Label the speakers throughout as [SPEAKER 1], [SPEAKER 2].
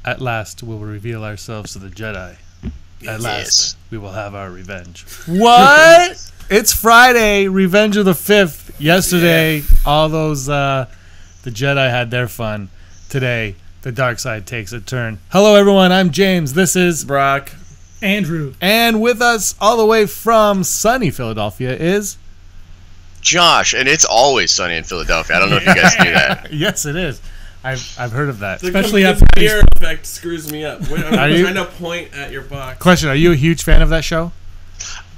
[SPEAKER 1] At last, we'll reveal ourselves to the Jedi. At last, we will have our revenge. What? It's Friday, Revenge of the 5th. Yesterday, all those, the Jedi had their fun. Today, the dark side takes a turn. Hello, everyone. I'm James. This is
[SPEAKER 2] Brock.
[SPEAKER 3] Andrew.
[SPEAKER 1] And with us all the way from sunny Philadelphia is
[SPEAKER 4] Josh, and it's always sunny in Philadelphia. I don't know if you guys knew that.
[SPEAKER 1] Yes, it is. I've heard of that.
[SPEAKER 3] Especially
[SPEAKER 2] the
[SPEAKER 3] after
[SPEAKER 2] beer effect screws me up. I'm trying to point at your box.
[SPEAKER 1] Question, are you a huge fan of that show?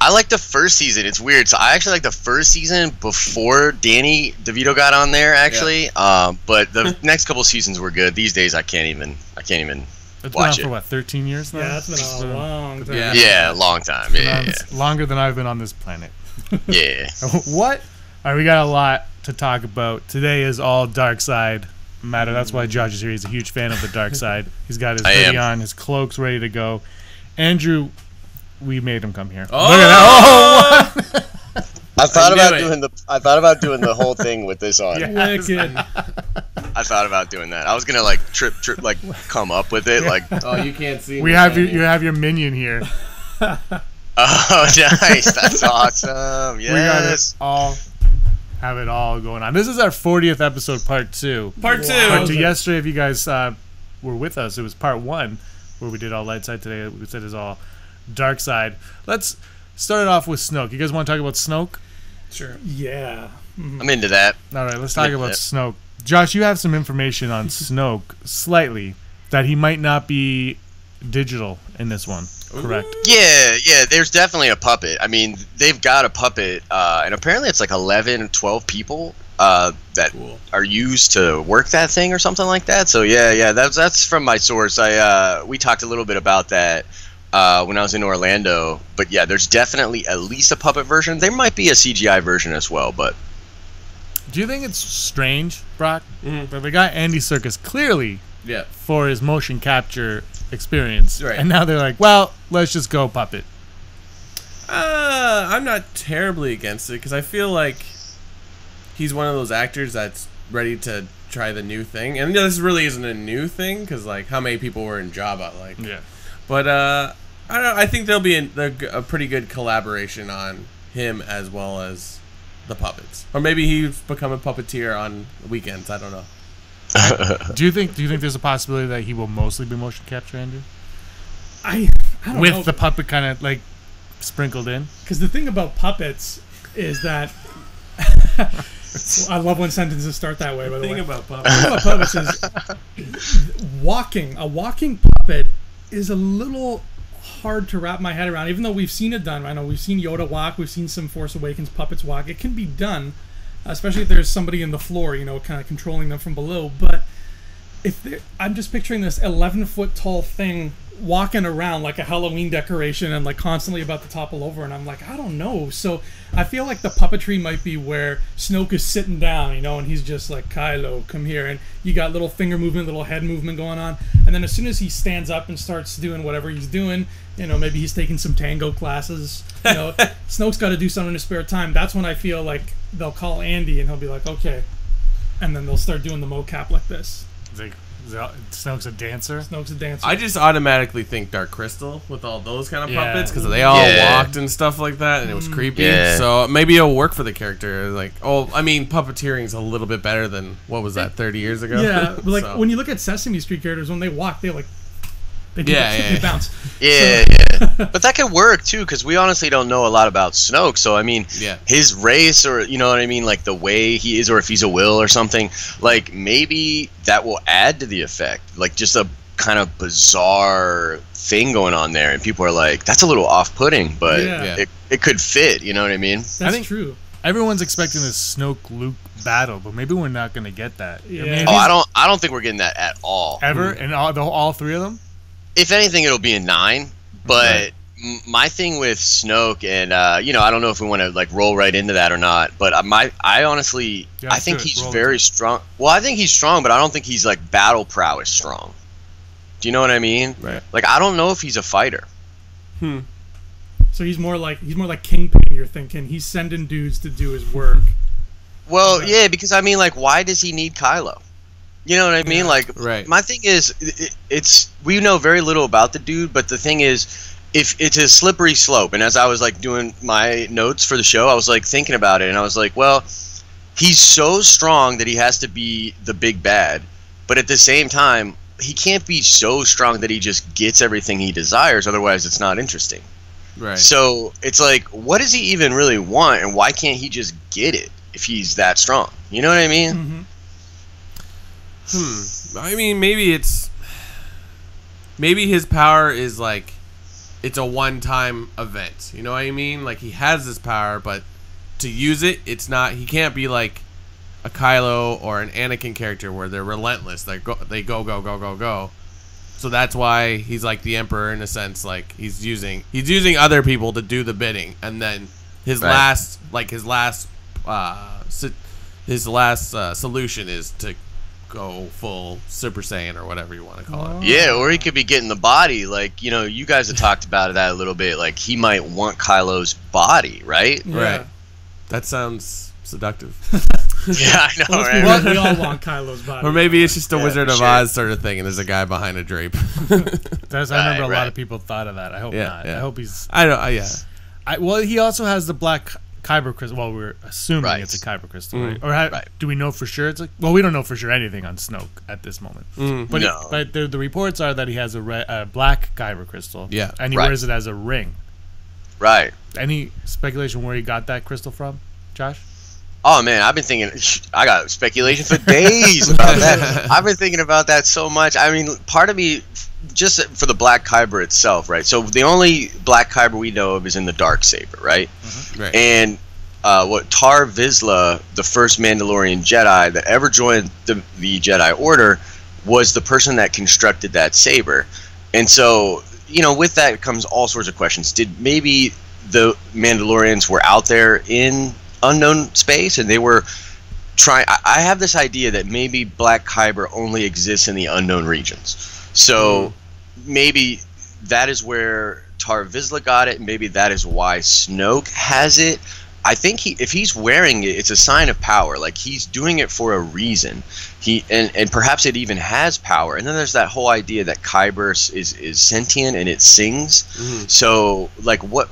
[SPEAKER 4] I like the first season. It's weird. So I actually like the first season before Danny DeVito got on there, actually. Yeah. But the next couple seasons were good. These days, I can't even
[SPEAKER 1] It's
[SPEAKER 4] watch
[SPEAKER 1] been on for what, 13 years now?
[SPEAKER 3] Yeah, it's been a long time.
[SPEAKER 4] Yeah, a long time. Yeah.
[SPEAKER 1] Longer than I've been on this planet.
[SPEAKER 4] Yeah.
[SPEAKER 1] What? All right, we got a lot to talk about. Today is all dark side matter. That's why Josh is here. He's a huge fan of the dark side. He's got his hoodie on, his cloak's ready to go. Andrew, we made him come here.
[SPEAKER 2] Oh!
[SPEAKER 1] Look at that. Oh, what?
[SPEAKER 4] I thought about doing the whole thing with this on.
[SPEAKER 3] Yes. Wicked.
[SPEAKER 4] I thought about doing that. I was gonna like trip like come up with it like.
[SPEAKER 2] Oh, you can't see.
[SPEAKER 1] You have your minion here.
[SPEAKER 4] Oh, nice! That's awesome. Yes.
[SPEAKER 1] We got have it all going on. This is our 40th episode, part 2.
[SPEAKER 2] Part 2.
[SPEAKER 1] Part 2. Yesterday, if you guys were with us, it was part 1 where we did all light side. Today we said is all dark side. Let's start it off with Snoke. You guys want to talk about Snoke?
[SPEAKER 2] Sure.
[SPEAKER 3] Yeah.
[SPEAKER 4] I'm into that.
[SPEAKER 1] All right, let's talk about Snoke. Josh, you have some information on Snoke, slightly, that he might not be digital in this one. Correct.
[SPEAKER 4] Yeah, there's definitely a puppet. I mean, they've got a puppet, and apparently it's like 11 or 12 people that are used to work that thing or something like that. So yeah, that's from my source. We talked a little bit about that when I was in Orlando. But yeah, there's definitely at least a puppet version. There might be a CGI version as well, but...
[SPEAKER 1] Do you think it's strange, Brock, that the guy Andy Serkis clearly for his motion capture experience,
[SPEAKER 2] right.
[SPEAKER 1] And now they're like, well, let's just go puppet.
[SPEAKER 2] I'm not terribly against it because I feel like he's one of those actors that's ready to try the new thing, and this really isn't a new thing because like how many people were in Jabba, like but I don't know. I think there'll be a pretty good collaboration on him as well as the puppets, or maybe he's become a puppeteer on weekends. I don't know.
[SPEAKER 1] Do you think there's a possibility that he will mostly be motion capture, Andrew?
[SPEAKER 3] I don't know.
[SPEAKER 1] With the puppet kind of like sprinkled in?
[SPEAKER 3] Because the thing about puppets is that I love when sentences start that way. By the way,
[SPEAKER 2] The thing about
[SPEAKER 3] puppets is a walking puppet is a little hard to wrap my head around. Even though we've seen it done, I know we've seen Yoda walk, we've seen some Force Awakens puppets walk. It can be done. Especially if there's somebody in the floor, kind of controlling them from below. But I'm just picturing this 11-foot tall thing walking around like a Halloween decoration and like constantly about to topple over. And I'm like, I don't know. So I feel like the puppetry might be where Snoke is sitting down, and he's just like, Kylo, come here. And you got little finger movement, little head movement going on. And then as soon as he stands up and starts doing whatever he's doing, maybe he's taking some tango classes. Snoke's got to do something in his spare time. That's when I feel like they'll call Andy and he'll be like, okay. And then they'll start doing the mocap like this.
[SPEAKER 1] Snoke's a dancer?
[SPEAKER 3] Snoke's a dancer.
[SPEAKER 2] I just automatically think Dark Crystal with all those kind of puppets because they all walked and stuff like that, and it was creepy. Yeah. So maybe it'll work for the character. Like, puppeteering's a little bit better than what was that 30 years ago?
[SPEAKER 3] Yeah, but like when you look at Sesame Street characters, when they walk, they bounce.
[SPEAKER 4] Yeah. But that could work too, because we honestly don't know a lot about Snoke. So I mean, his race, or you know what I mean, like the way he is, or if he's a will or something, like maybe that will add to the effect, like just a kind of bizarre thing going on there, and people are like, that's a little off-putting, but it could fit. You know what I mean?
[SPEAKER 3] That's true.
[SPEAKER 1] Everyone's expecting this Snoke-Luke battle, but maybe we're not going to get that.
[SPEAKER 3] Yeah.
[SPEAKER 4] I don't think we're getting that at all.
[SPEAKER 1] Ever? And all three of them?
[SPEAKER 4] If anything, it'll be a 9. But my thing with Snoke, and I don't know if we want to like roll right into that or not. But I honestly, I think he's very strong. Well, I think he's strong, but I don't think he's like battle prowess strong. Do you know what I mean?
[SPEAKER 2] Right.
[SPEAKER 4] Like I don't know if he's a fighter.
[SPEAKER 3] So he's more like Kingpin. You're thinking he's sending dudes to do his work.
[SPEAKER 4] Well, yeah, because I mean, like, why does he need Kylo? You know what I mean? Like, my thing is, it's we know very little about the dude, but the thing is, if it's a slippery slope, and as I was like doing my notes for the show, I was like thinking about it, and I was like, well, he's so strong that he has to be the big bad, but at the same time, he can't be so strong that he just gets everything he desires, otherwise it's not interesting.
[SPEAKER 2] Right.
[SPEAKER 4] So it's like, what does he even really want, and why can't he just get it if he's that strong? You know what I mean?
[SPEAKER 3] Mm-hmm.
[SPEAKER 2] I mean, maybe his power is like, it's a one-time event. You know what I mean? Like, he has this power, but to use it, it's not. He can't be like a Kylo or an Anakin character where they're relentless. They go. So that's why he's like the Emperor in a sense. Like, he's using other people to do the bidding, and then his last solution is to go full Super Saiyan or whatever you want to call it.
[SPEAKER 4] Yeah, or he could be getting the body. Like, you know, you guys have talked about that a little bit. Like, he might want Kylo's body, right?
[SPEAKER 3] Yeah.
[SPEAKER 2] Right. That sounds seductive.
[SPEAKER 4] Yeah, I know, right?
[SPEAKER 3] We all want Kylo's body.
[SPEAKER 2] Or maybe it's just a Wizard of Oz sort of thing, and there's a guy behind a drape.
[SPEAKER 1] I remember a lot of people thought of that. I hope not.
[SPEAKER 2] Yeah.
[SPEAKER 1] I hope he's.
[SPEAKER 2] I don't. Yeah.
[SPEAKER 1] Well, he also has the black Kyber crystal. Well, we're assuming it's a Kyber crystal, right? Or do we know for sure? It's like, well, we don't know for sure anything on Snoke at this moment. But but the reports are that he has a black Kyber crystal.
[SPEAKER 2] Yeah,
[SPEAKER 1] and he wears it as a ring.
[SPEAKER 4] Right.
[SPEAKER 1] Any speculation where he got that crystal from, Josh?
[SPEAKER 4] Oh man, I've been thinking. I got speculation for days about that. I've been thinking about that so much. I mean, part of me, just for the black Kyber itself, right? So the only black Kyber we know of is in the Darksaber, right?
[SPEAKER 2] Right.
[SPEAKER 4] And Tar Vizsla, the first Mandalorian Jedi that ever joined the Jedi Order, was the person that constructed that saber. And so, you know, with that comes all sorts of questions. Did maybe the Mandalorians were out there in unknown space and they were trying? I have this idea that maybe black Kyber only exists in the unknown regions. So maybe that is where Tar Vizsla got it. Maybe that is why Snoke has it. I think if he's wearing it, it's a sign of power. Like, he's doing it for a reason. And perhaps it even has power. And then there's that whole idea that Kyber is sentient and it sings. So, like, what,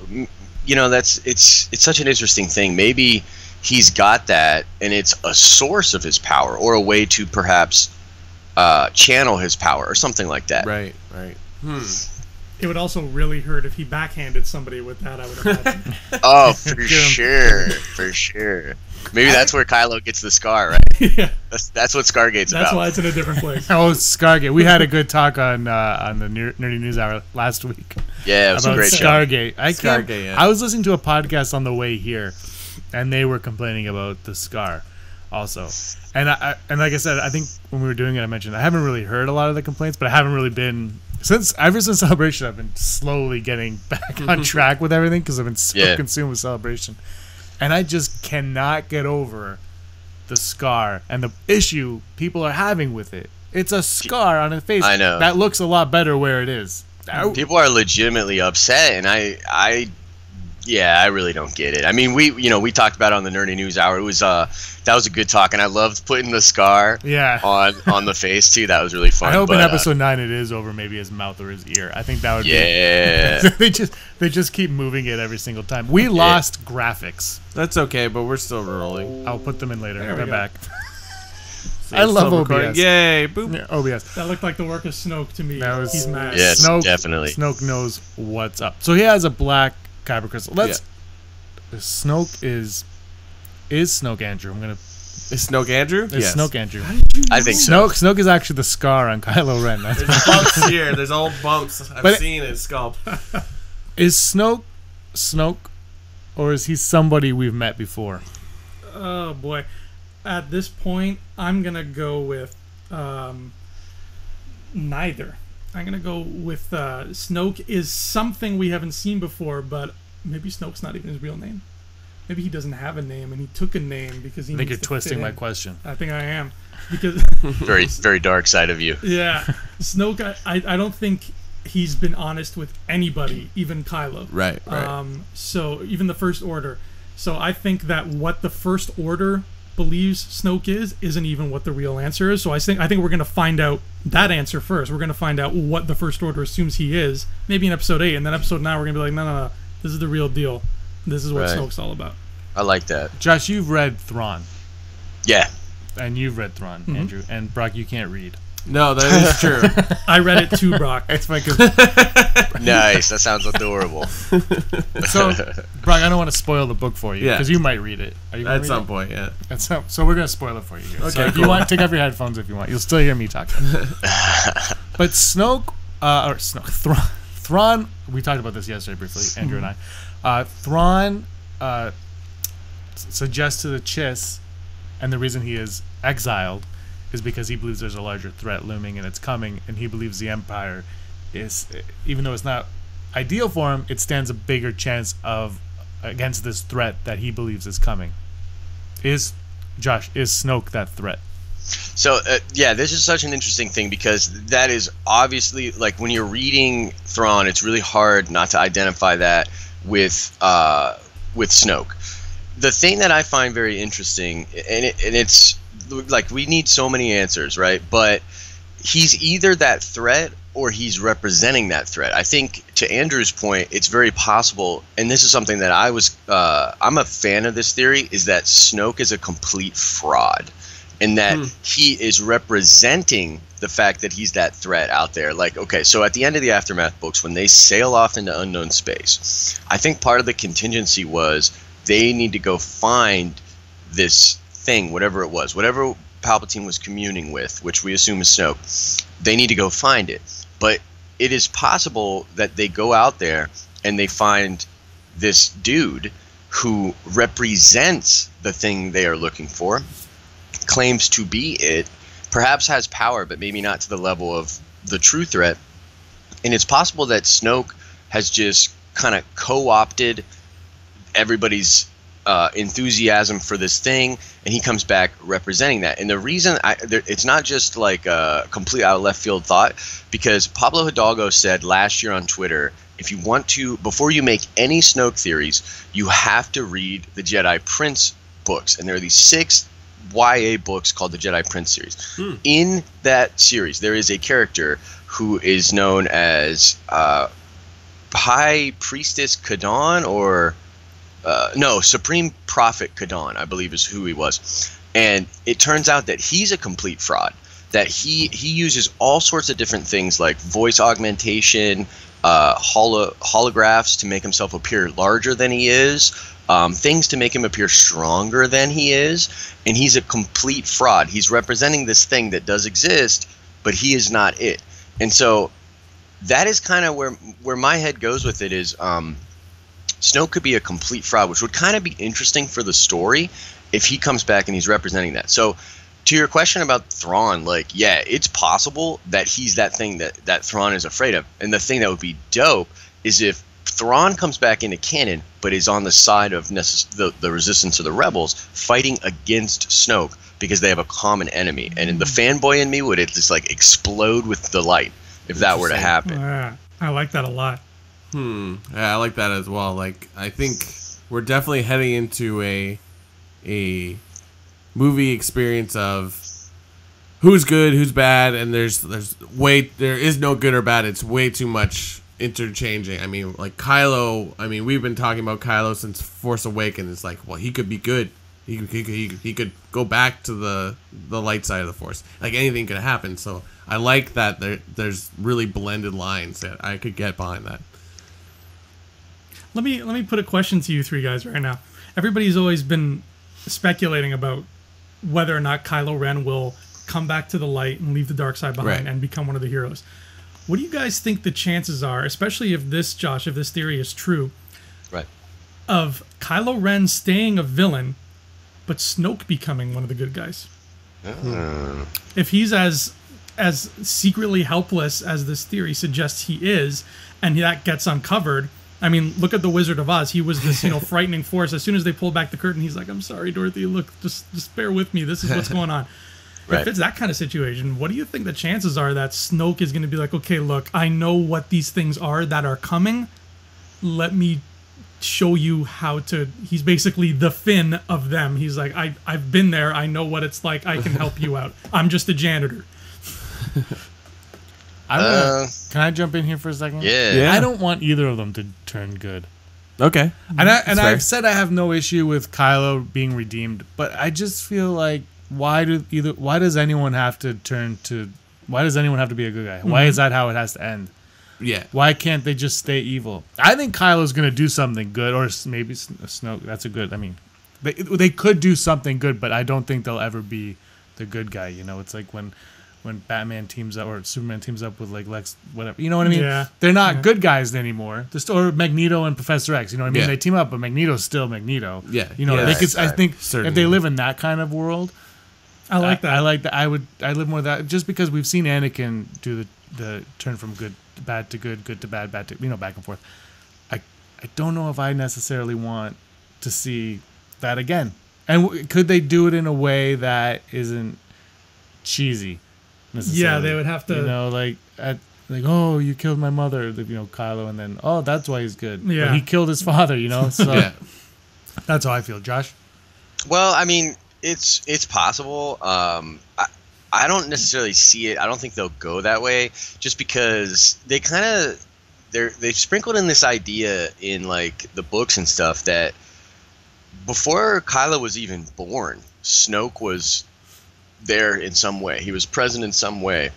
[SPEAKER 4] you know, it's such an interesting thing. Maybe he's got that, and it's a source of his power, or a way to perhaps channel his power, or something like that.
[SPEAKER 2] Right.
[SPEAKER 3] It would also really hurt if he backhanded somebody with that, I would imagine.
[SPEAKER 4] Oh, for sure. Maybe that's where Kylo gets the scar, right?
[SPEAKER 3] Yeah.
[SPEAKER 4] That's what Scargate's about.
[SPEAKER 3] That's why it's in a different place.
[SPEAKER 1] Oh, Scargate. We had a good talk on the Nerdy News Hour last week.
[SPEAKER 4] Yeah, it was a great
[SPEAKER 1] Scargate.
[SPEAKER 4] show.
[SPEAKER 1] I was listening to a podcast on the way here, and they were complaining about the scar also. And like I said, I think when we were doing it, I mentioned I haven't really heard a lot of the complaints, but I haven't really been ever since Celebration. I've been slowly getting back on track with everything because I've been so consumed with Celebration, and I just cannot get over the scar and the issue people are having with it. It's a scar on his face.
[SPEAKER 4] I know.
[SPEAKER 1] That looks a lot better where it is.
[SPEAKER 4] People are legitimately upset, and I really don't get it. I mean, we talked about it on the Nerdy News Hour. It was that was a good talk, and I loved putting the scar on the face too. That was really fun.
[SPEAKER 1] I hope in episode 9 it is over maybe his mouth or his ear. I think that would be they just keep moving it every single time. We lost graphics.
[SPEAKER 2] That's okay, but we're still rolling.
[SPEAKER 1] I'll put them in later. They're back.
[SPEAKER 2] I love OBS. Yay, boop.
[SPEAKER 1] Yeah, OBS.
[SPEAKER 3] That looked like the work of Snoke to me. He's mad.
[SPEAKER 4] Yes, definitely.
[SPEAKER 1] Snoke knows what's up. So he has a black Kyber crystal. Snoke is Snoke Andrew.
[SPEAKER 2] Is Snoke Andrew?
[SPEAKER 1] Yes. Snoke Andrew.
[SPEAKER 3] How did you know?
[SPEAKER 4] I think so.
[SPEAKER 1] Snoke is actually the scar on Kylo Ren.
[SPEAKER 2] There's bumps here. There's old bumps. I've seen his scalp.
[SPEAKER 1] Is Snoke, or is he somebody we've met before?
[SPEAKER 3] Oh boy. At this point, I'm gonna go with neither. I'm gonna go with Snoke is something we haven't seen before, but maybe Snoke's not even his real name. Maybe he doesn't have a name, and he took a name because he.
[SPEAKER 1] I think you're twisting my question.
[SPEAKER 3] I think I am, because
[SPEAKER 4] very, very dark side of you.
[SPEAKER 3] Yeah, Snoke. I don't think he's been honest with anybody, even Kylo.
[SPEAKER 2] Right.
[SPEAKER 3] So even the First Order. So I think that what the First Order believes Snoke isn't even what the real answer is. So I think we're going to find out that answer first. We're going to find out what the First Order assumes he is, maybe in episode 8, and then episode 9 we're going to be like, no, this is the real deal. This is what Snoke's all about.
[SPEAKER 4] I like that.
[SPEAKER 1] Josh, you've read Thrawn.
[SPEAKER 4] Yeah.
[SPEAKER 1] And you've read Thrawn, Andrew. And Brock, you can't read.
[SPEAKER 2] No, that is true.
[SPEAKER 3] I read it too, Brock.
[SPEAKER 1] It's my good.
[SPEAKER 4] Nice. That sounds adorable.
[SPEAKER 1] So, Brock, I don't want to spoil the book for you because you might read it. Are you
[SPEAKER 2] At some point, yeah.
[SPEAKER 1] So we're gonna spoil it for you here.
[SPEAKER 2] Okay,
[SPEAKER 1] so if you want, take off your headphones if you want. You'll still hear me talking. But Thrawn. We talked about this yesterday briefly, Andrew and I. Thrawn suggests to the Chiss, and the reason he is exiled is because he believes there's a larger threat looming and it's coming, and he believes the Empire is, even though it's not ideal for him, it stands a bigger chance of against this threat that he believes is coming. Is Snoke that threat?
[SPEAKER 4] So this is such an interesting thing, because that is obviously, like, when you're reading Thrawn, it's really hard not to identify that with Snoke. The thing that I find very interesting, and it's like, we need so many answers, right? But he's either that threat or he's representing that threat. I think, to Andrew's point, it's very possible, and this is something that I'm a fan of this theory, is that Snoke is a complete fraud, and that he is representing the fact that he's that threat out there. Like, okay, so at the end of the Aftermath books, when they sail off into unknown space, I think part of the contingency was they need to go find this thing, whatever it was, whatever Palpatine was communing with, which we assume is Snoke. They need to go find it. But it is possible that they go out there and they find this dude who represents the thing they are looking for, claims to be it, perhaps has power, but maybe not to the level of the true threat. And it's possible that Snoke has just kind of co-opted everybody's enthusiasm for this thing, and he comes back representing that. And the reason it's not just like a complete out of left field thought, because Pablo Hidalgo said last year on Twitter, if you want to, before you make any Snoke theories, you have to read the Jedi Prince books. And there are these 6 YA books called the Jedi Prince series. In that series, there is a character who is known as High Priestess Kadan, or Supreme Prophet Kadan, I believe is who he was. And it turns out that he's a complete fraud, that he uses all sorts of different things like voice augmentation, holographs to make himself appear larger than he is, things to make him appear stronger than he is, and he's a complete fraud. He's representing this thing that does exist, but he is not it. And so that is kind of where my head goes with it, is Snoke could be a complete fraud, which would kind of be interesting for the story if he comes back and he's representing that. So to your question about Thrawn, like, yeah, it's possible that he's that thing that Thrawn is afraid of. And the thing that would be dope is if Thrawn comes back into canon, but is on the side of the resistance of the rebels, fighting against Snoke because they have a common enemy. And the fanboy in me would just like explode with delight if that were to happen.
[SPEAKER 3] Yeah, I like that a lot.
[SPEAKER 2] Yeah, I like that as well. Like, I think we're definitely heading into a movie experience of who's good, who's bad, and there is no good or bad. It's way too much interchanging. I mean, like Kylo. I mean, we've been talking about Kylo since Force Awakens. It's like, well, he could be good. He could go back to the light side of the Force. Like, anything could happen. So I like that there's really blended lines that I could get behind that.
[SPEAKER 3] Let me put a question to you 3 guys right now. Everybody's always been speculating about whether or not Kylo Ren will come back to the light and leave the dark side behind and become one of the heroes. What do you guys think the chances are, especially if this theory is true, of Kylo Ren staying a villain, but Snoke becoming one of the good guys? If he's as secretly helpless as this theory suggests he is, and that gets uncovered. I mean, look at the Wizard of Oz. He was this, frightening force. As soon as they pulled back the curtain, he's like, "I'm sorry, Dorothy. Look, just bear with me. This is what's going on." If it's that kind of situation, what do you think the chances are that Snoke is going to be like, "Okay, look, I know what these things are that are coming. Let me show you how to. He's basically the Finn of them. He's like, I've been there. I know what it's like. I can help you out. I'm just a janitor.
[SPEAKER 1] Can I jump in here for a second?
[SPEAKER 4] Yeah.
[SPEAKER 1] I don't want either of them to turn good.
[SPEAKER 2] Okay.
[SPEAKER 1] I've said I have no issue with Kylo being redeemed, but I just feel like why does anyone have to be a good guy? Why is that how it has to end?
[SPEAKER 2] Yeah.
[SPEAKER 1] Why can't they just stay evil? I think Kylo's going to do something good, or maybe Snoke. That's a good. I mean, they could do something good, but I don't think they'll ever be the good guy. You know, it's like when Batman teams up or Superman teams up with like Lex, whatever. You know what I mean?
[SPEAKER 3] Yeah.
[SPEAKER 1] They're not good guys anymore. Or Magneto and Professor X. You know what I mean?
[SPEAKER 2] Yeah.
[SPEAKER 1] They team up, but Magneto's still Magneto.
[SPEAKER 2] Yeah.
[SPEAKER 1] You know,
[SPEAKER 2] Yeah,
[SPEAKER 1] I think
[SPEAKER 2] certainly.
[SPEAKER 1] if they live in that kind of world,
[SPEAKER 3] I like that.
[SPEAKER 1] I like that. I live more of that just because we've seen Anakin do the turn from bad to good to bad to back and forth. I don't know if I necessarily want to see that again. And could they do it in a way that isn't cheesy?
[SPEAKER 3] Yeah, they would have to.
[SPEAKER 1] You know, like oh, you killed my mother, Kylo, and then that's why he's good.
[SPEAKER 3] Yeah,
[SPEAKER 1] but he killed his father. So
[SPEAKER 2] yeah.
[SPEAKER 1] That's how I feel, Josh.
[SPEAKER 4] Well, I mean, it's possible. I don't necessarily see it. I don't think they'll go that way, just because they've sprinkled in this idea in like the books and stuff that before Kylo was even born, Snoke was there in some way. He was present in some way,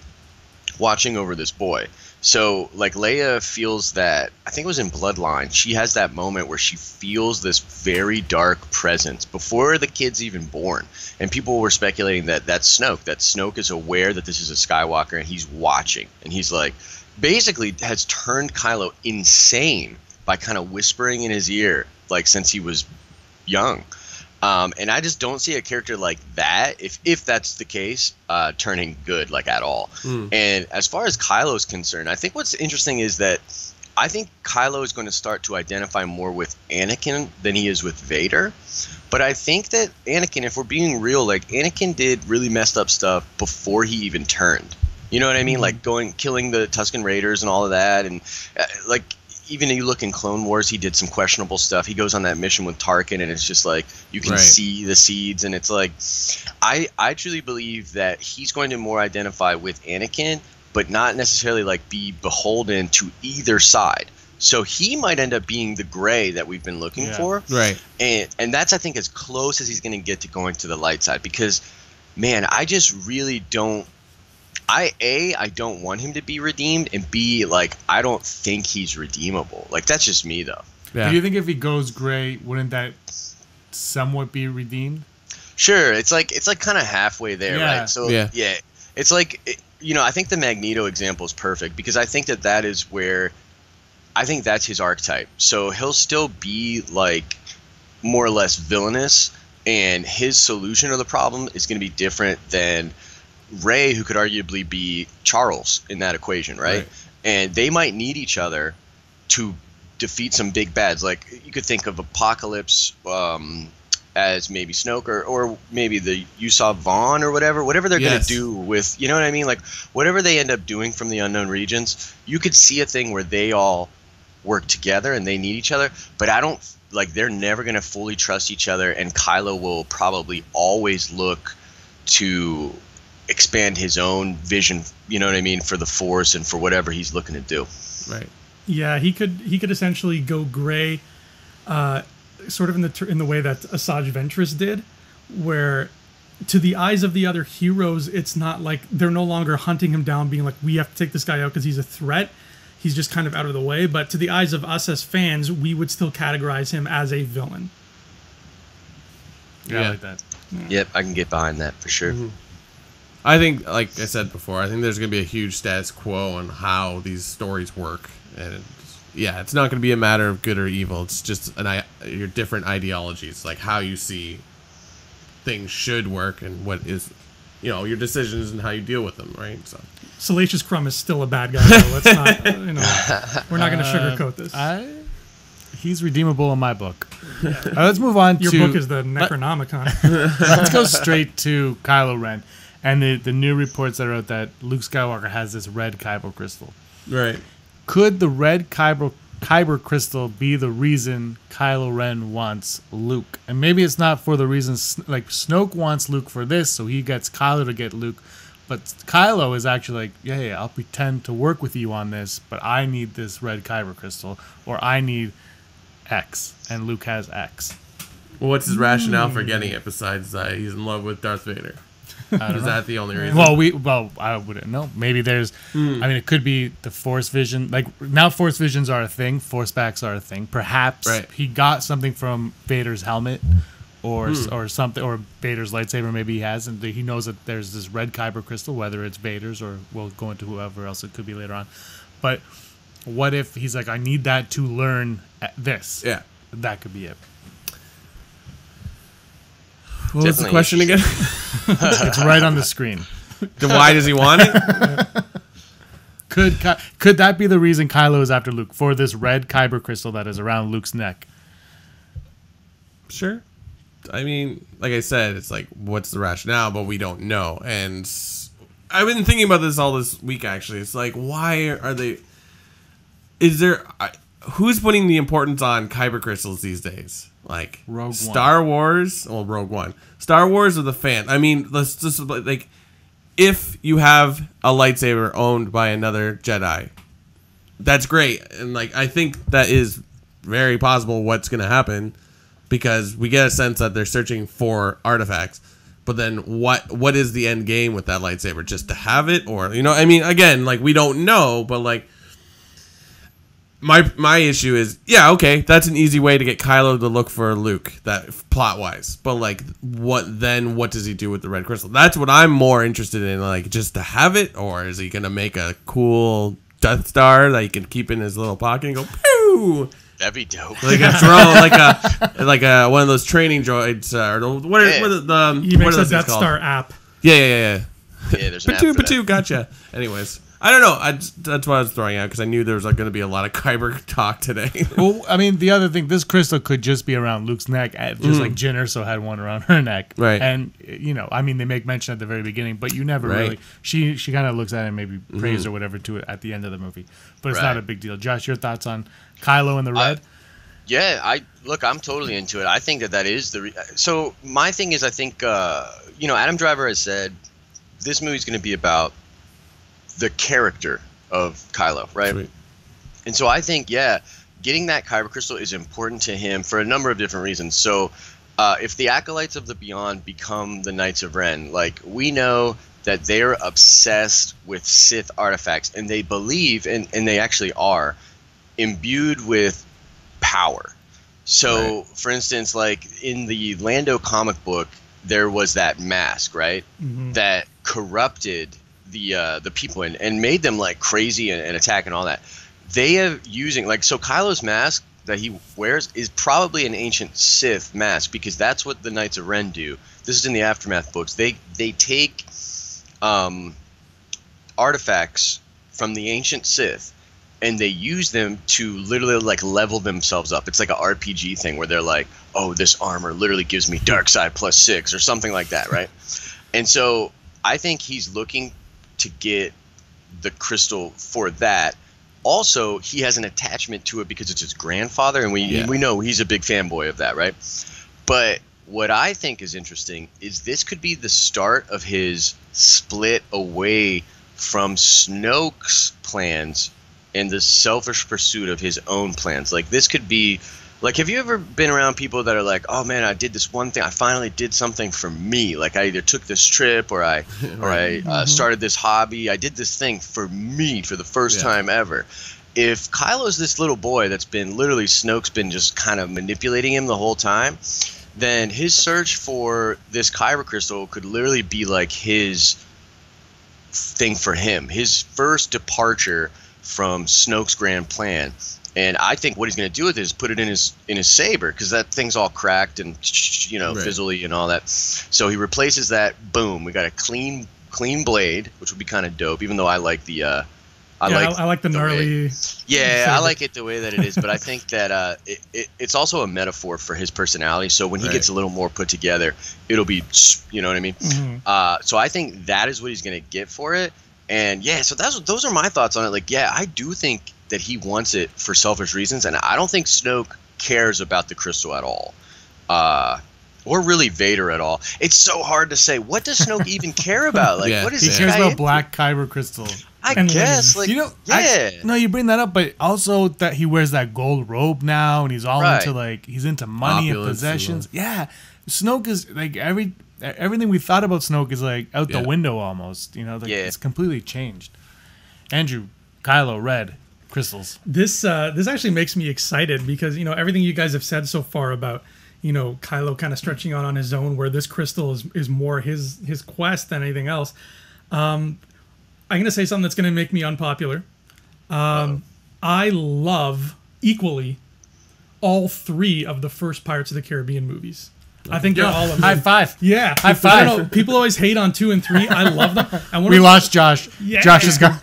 [SPEAKER 4] watching over this boy. So like Leia feels that, I think it was in Bloodline, she has that moment where she feels this very dark presence before the kid's even born. And people were speculating that that's Snoke, that Snoke is aware that this is a Skywalker and he's watching. And he's like, basically has turned Kylo insane by kind of whispering in his ear, like since he was young. And I just don't see a character like that, if that's the case, turning good, like, at all. And as far as Kylo's concerned, I think what's interesting is that I think Kylo is going to start to identify more with Anakin than he is with Vader. But I think that Anakin, if we're being real, like, Anakin did really messed up stuff before he even turned. You know what I mean? Like, killing the Tusken Raiders and all of that. And, like, even if you look in Clone Wars, he did some questionable stuff. He goes on that mission with Tarkin, and it's just like you can see the seeds, and it's like I truly believe that he's going to more identify with Anakin, but not necessarily like be beholden to either side. So he might end up being the gray that we've been looking for,
[SPEAKER 2] right?
[SPEAKER 4] And that's, I think, as close as he's going to get to going to the light side, because, man, I just really don't. I don't want him to be redeemed, and B, like, I don't think he's redeemable. Like, that's just me, though.
[SPEAKER 1] Yeah. Do you think if he goes gray, wouldn't that somewhat be redeemed?
[SPEAKER 4] Sure, it's like kind of halfway there, right? So yeah, it's like, I think the Magneto example is perfect, because I think that is where I think that's his archetype. So he'll still be like more or less villainous, and his solution to the problem is going to be different than Rey, who could arguably be Charles in that equation, right? And they might need each other to defeat some big bads. Like, you could think of Apocalypse as maybe Snoke, or maybe the Yusuf Vaughn or whatever they're going to do with, you know what I mean? Like, whatever they end up doing from the unknown regions, you could see a thing where they all work together and they need each other, but I don't, like, they're never going to fully trust each other, and Kylo will probably always look to expand his own vision, you know what I mean, for the Force and for whatever he's looking to do.
[SPEAKER 2] Right.
[SPEAKER 3] Yeah, he could essentially go gray, sort of in the way that Asajj Ventress did, where to the eyes of the other heroes, it's not like they're no longer hunting him down, being like, we have to take this guy out because he's a threat. He's just kind of out of the way. But to the eyes of us as fans, we would still categorize him as a villain.
[SPEAKER 1] Yeah, I like that.
[SPEAKER 4] Yep, I can get behind that for sure.
[SPEAKER 2] I think, like I said before, I think there's going to be a huge status quo on how these stories work. And it's not going to be a matter of good or evil. It's just your different ideologies, like how you see things should work and what is, your decisions and how you deal with them, right? So
[SPEAKER 3] Salacious Crumb is still a bad guy, so let's not, we're not going to sugarcoat this.
[SPEAKER 1] He's redeemable in my book. Let's move on
[SPEAKER 3] Your book is the Necronomicon.
[SPEAKER 1] Let's go straight to Kylo Ren. And the new reports that are out that Luke Skywalker has this red Kyber crystal.
[SPEAKER 2] Right.
[SPEAKER 1] Could the red Kyber kyber crystal be the reason Kylo Ren wants Luke? And maybe it's not for the reasons like Snoke wants Luke for this, so he gets Kylo to get Luke. But Kylo is actually like, yeah, I'll pretend to work with you on this, but I need this red kyber crystal, or I need X, and Luke has X.
[SPEAKER 2] Well, what's his rationale for getting it besides he's in love with Darth Vader? Is that the only reason?
[SPEAKER 1] Well, I wouldn't know. Maybe there's. I mean, it could be the Force vision. Like now, Force visions are a thing. Force backs are a thing. Perhaps he got something from Vader's helmet, or something, or Vader's lightsaber. Maybe he has, and he knows that there's this red kyber crystal. Whether it's Vader's or we'll go into whoever else it could be later on. But what if he's like, I need that to learn this?
[SPEAKER 2] Yeah,
[SPEAKER 1] that could be it.
[SPEAKER 2] What was the question again?
[SPEAKER 1] It's right on the screen.
[SPEAKER 2] Then why does he want it?
[SPEAKER 1] Could that be the reason Kylo is after Luke, for this red kyber crystal that is around Luke's neck?
[SPEAKER 2] Sure. I mean, like I said, it's like, what's the rationale? But we don't know. And I've been thinking about this all this week, actually. It's like, why are they... Who's putting the importance on kyber crystals these days? Like
[SPEAKER 1] Rogue
[SPEAKER 2] Star
[SPEAKER 1] One.
[SPEAKER 2] Wars, well, Rogue One, Star Wars, or the fan. I mean, let's just like, if you have a lightsaber owned by another Jedi, that's great, and like I think that is very possible. What's going to happen, because we get a sense that they're searching for artifacts, but then what is the end game with that lightsaber? Just to have it, or I mean, again, like we don't know, but like. My issue is, yeah, okay, that's an easy way to get Kylo to look for Luke, that plot-wise. But, like, what does he do with the red crystal? That's what I'm more interested in, like, just to have it, or is he going to make a cool Death Star that he can keep in his little pocket and go, pew!
[SPEAKER 4] That'd be dope.
[SPEAKER 2] Like a drone, like a one of those training droids,
[SPEAKER 3] He makes a Death Star app.
[SPEAKER 2] Yeah.
[SPEAKER 4] Yeah, there's an app for that.
[SPEAKER 2] Gotcha. Anyways. I don't know. That's what I was throwing out, because I knew there was going to be a lot of kyber talk today.
[SPEAKER 1] Well, I mean, the other thing, this crystal could just be around Luke's neck, just like Jyn Erso had one around her neck.
[SPEAKER 2] Right.
[SPEAKER 1] And, I mean, they make mention at the very beginning, but you never really... She kind of looks at it and maybe prays or whatever to it at the end of the movie. But it's not a big deal. Josh, your thoughts on Kylo and the red?
[SPEAKER 4] Yeah, I'm totally into it. I think that is the... So, my thing is, I think, Adam Driver has said this movie's going to be about the character of Kylo, right? Sweet. And so I think, getting that kyber crystal is important to him for a number of different reasons. So if the Acolytes of the Beyond become the Knights of Ren, like, we know that they're obsessed with Sith artifacts, and they believe, and they actually are, imbued with power. So, for instance, like, in the Lando comic book, there was that mask, right? That corrupted the people and made them like crazy and attack and all that. They are using so Kylo's mask that he wears is probably an ancient Sith mask, because that's what the Knights of Ren do. This is in the Aftermath books. They take artifacts from the ancient Sith and they use them to literally like level themselves up. It's like an RPG thing where they're like, oh, this armor literally gives me dark side +6 or something like that, right? And so I think he's looking to get the crystal for that. Also, he has an attachment to it because it's his grandfather, and we know he's a big fanboy of that, right? But what I think is interesting is this could be the start of his split away from Snoke's plans and the selfish pursuit of his own plans. Like, this could be... Like, have you ever been around people that are like, oh, man, I did this one thing. I finally did something for me. Like, I either took this trip or I started this hobby. I did this thing for me for the first time ever. If Kylo's this little boy that's been literally Snoke's been just kind of manipulating him the whole time, then his search for this kyber crystal could literally be like his thing for him. His first departure from Snoke's grand plan. And I think what he's going to do with it is put it in his saber, because that thing's all cracked and fizzly and all that. So he replaces that. Boom, we got a clean blade, which would be kind of dope. Even though I like the I like the
[SPEAKER 3] gnarly.
[SPEAKER 4] Yeah, I like it the way that it is. But I think that it's also a metaphor for his personality. So when he gets a little more put together, it'll be, you know what I mean? So I think that is what he's going to get for it. And yeah, so those are my thoughts on it. Like, yeah, I do think that he wants it for selfish reasons, and I don't think Snoke cares about the crystal at all, or really Vader at all. It's so hard to say. What does Snoke even care about? Like, what is
[SPEAKER 1] he
[SPEAKER 4] this
[SPEAKER 1] cares
[SPEAKER 4] guy
[SPEAKER 1] about
[SPEAKER 4] into?
[SPEAKER 1] Black Kyber crystal?
[SPEAKER 4] I guess, like,
[SPEAKER 1] you know,
[SPEAKER 4] yeah.
[SPEAKER 1] No, you bring that up, but also that he wears that gold robe now, and he's all into like he's into money and possessions. Yeah, Snoke is like everything we thought about Snoke is like out the window almost. You know, like it's completely changed. Andrew, Kylo, Red, crystals.
[SPEAKER 3] This actually makes me excited because, you know, everything you guys have said so far about, you know, Kylo kind of stretching out on his own, where this crystal is more his quest than anything else. I'm going to say something that's going to make me unpopular. I love equally all 3 of the first Pirates of the Caribbean movies. I think they're all amazing.
[SPEAKER 1] High five.
[SPEAKER 3] Yeah.
[SPEAKER 1] High five.
[SPEAKER 3] I don't know, people always hate on 2 and 3. I love them. And
[SPEAKER 1] we lost Josh.
[SPEAKER 3] Yeah.
[SPEAKER 1] Josh is gone.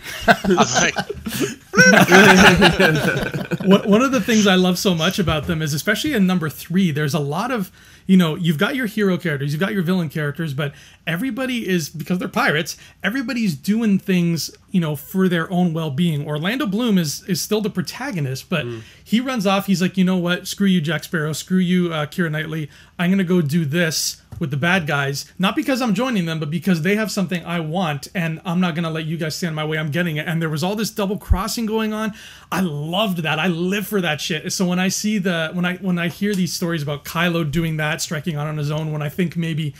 [SPEAKER 3] One of the things I love so much about them is, especially in number 3, there's a lot of, you know, you've got your hero characters, you've got your villain characters, but everybody is, because they're pirates, everybody's doing things, you know, for their own well-being. Orlando Bloom is still the protagonist, but he runs off. He's like, you know what? Screw you, Jack Sparrow. Screw you, Keira Knightley. I'm going to go do this with the bad guys, not because I'm joining them, but because they have something I want, and I'm not going to let you guys stand in my way. I'm getting it. And there was all this double crossing going on. I loved that. I live for that shit. So when I see when I hear these stories about Kylo doing that, striking out on his own, when I think maybe,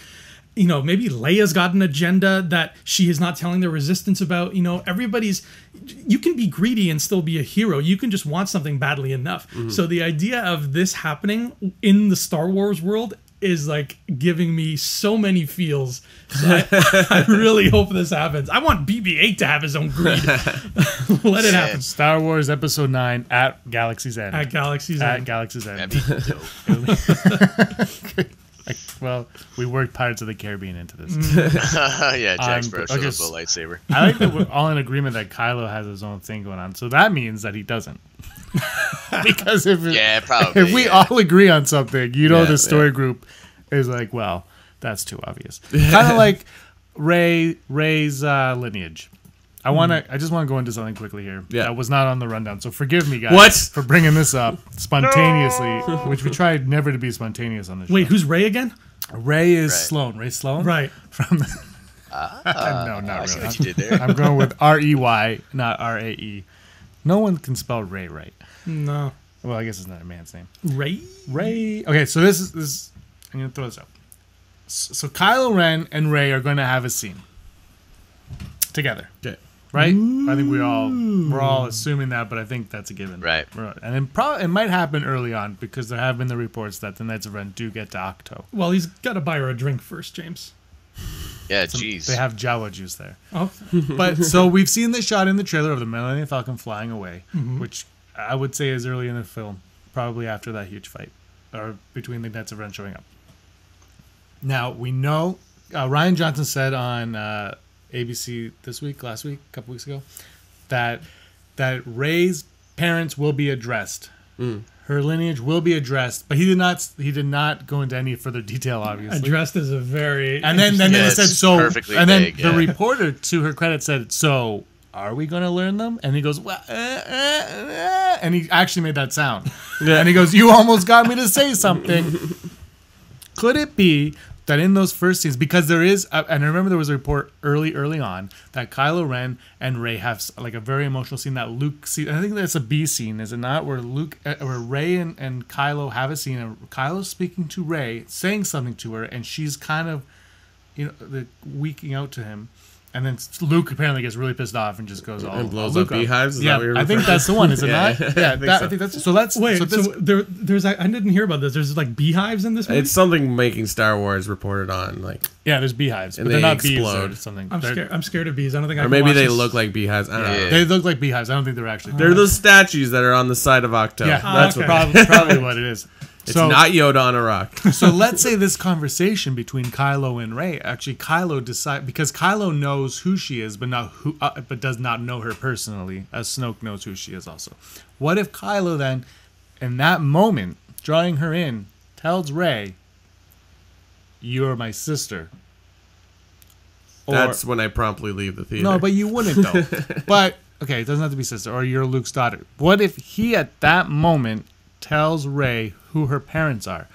[SPEAKER 3] you know, maybe Leia's got an agenda that she is not telling the Resistance about. You know, you can be greedy and still be a hero. You can just want something badly enough. So the idea of this happening in the Star Wars world is like giving me so many feels. So I really hope this happens. I want BB-8 to have his own greed. Let it happen.
[SPEAKER 1] Star Wars Episode 9 at Galaxy's End.
[SPEAKER 3] At Galaxy's End.
[SPEAKER 1] At Galaxy's End.
[SPEAKER 4] That'd be dope.
[SPEAKER 1] Well, we worked Pirates of the Caribbean into this.
[SPEAKER 4] Yeah, Jack Sparrow shows up with a lightsaber.
[SPEAKER 1] I like that we're all in agreement that Kylo has his own thing going on. So that means that he doesn't. Because if we all agree on something, you know, the story group is like, well, that's too obvious. Kind of like Rey's lineage. I just want to go into something quickly here. Yeah. That was not on the rundown. So forgive me, guys, for bringing this up spontaneously, which we tried never to be spontaneous on this show.
[SPEAKER 3] Wait, who's Rey again?
[SPEAKER 1] Rey is Sloane. Rey Sloane?
[SPEAKER 3] Right.
[SPEAKER 1] From the no, not
[SPEAKER 4] I
[SPEAKER 1] really.
[SPEAKER 4] see what you did there.
[SPEAKER 1] I'm going with R-E-Y, not R-A-E. No one can spell Rey right.
[SPEAKER 3] No.
[SPEAKER 1] Well, I guess it's not a man's name.
[SPEAKER 3] Rey?
[SPEAKER 1] Okay, so this is I'm going to throw this up. So Kylo Ren and Rey are going to have a scene together.
[SPEAKER 2] Okay.
[SPEAKER 1] Right? I think we're all assuming that, but I think that's a given.
[SPEAKER 4] Right.
[SPEAKER 1] And it might happen early on because there have been the reports that the Knights of Ren do get to Ahch-To.
[SPEAKER 3] Well, he's got to buy her a drink first, James.
[SPEAKER 4] Yeah, jeez.
[SPEAKER 1] They have Jawa juice there.
[SPEAKER 3] Oh.
[SPEAKER 1] But so we've seen the shot in the trailer of the Millennium Falcon flying away, which I would say is early in the film, probably after that huge fight, or between the Knights of Ren showing up. Now, we know, Rian Johnson said on ABC last week, a couple weeks ago, that Rey's parents will be addressed. Her lineage will be addressed, but he did not go into any further detail, obviously.
[SPEAKER 3] Addressed is a very
[SPEAKER 1] and then it said so, and then
[SPEAKER 4] vague,
[SPEAKER 1] the reporter, to her credit, said, so are we going to learn them? And he goes, well, and he actually made that sound. And he goes, you almost got me to say something. Could it be that in those first scenes, because there is, and I remember there was a report early on that Kylo Ren and Rey have like a very emotional scene that Luke sees. I think that's a B scene, is it not? Where Rey and Kylo have a scene, and Kylo's speaking to Rey, saying something to her, and she's kind of, weaking out to him. And then Luke apparently gets really pissed off and just goes all
[SPEAKER 2] and blows
[SPEAKER 1] Luke
[SPEAKER 2] up beehives. Is that what you're
[SPEAKER 1] I think that's the one. Is it not?
[SPEAKER 2] Yeah,
[SPEAKER 1] I think that's so. Let's
[SPEAKER 3] wait.
[SPEAKER 1] So
[SPEAKER 3] there's I didn't hear about this. There's like beehives in this movie.
[SPEAKER 2] It's something making Star Wars reported on, like
[SPEAKER 1] there's beehives,
[SPEAKER 2] and
[SPEAKER 1] but they're
[SPEAKER 2] they
[SPEAKER 1] not
[SPEAKER 2] explode.
[SPEAKER 1] bees or something.
[SPEAKER 3] I'm scared of bees. I don't think I
[SPEAKER 2] or
[SPEAKER 3] can
[SPEAKER 2] maybe
[SPEAKER 3] watch
[SPEAKER 2] they
[SPEAKER 3] this.
[SPEAKER 2] look like beehives. I don't know.
[SPEAKER 1] They look like beehives. I don't think they're actually.
[SPEAKER 2] They're those statues that are on the side of Ahch-To.
[SPEAKER 1] Yeah,
[SPEAKER 2] that's
[SPEAKER 3] okay.
[SPEAKER 1] probably what it is.
[SPEAKER 2] It's not Yoda on a rock.
[SPEAKER 1] So let's say this conversation between Kylo and Rey, actually Kylo because Kylo knows who she is, but does not know her personally, as Snoke knows who she is also. What if Kylo then, in that moment, drawing her in, tells Rey, "You're my sister."
[SPEAKER 2] That's when I promptly leave the theater.
[SPEAKER 1] No, but you wouldn't though. But okay, it doesn't have to be sister, or you're Luke's daughter. What if he at that moment tells Rey who her parents are?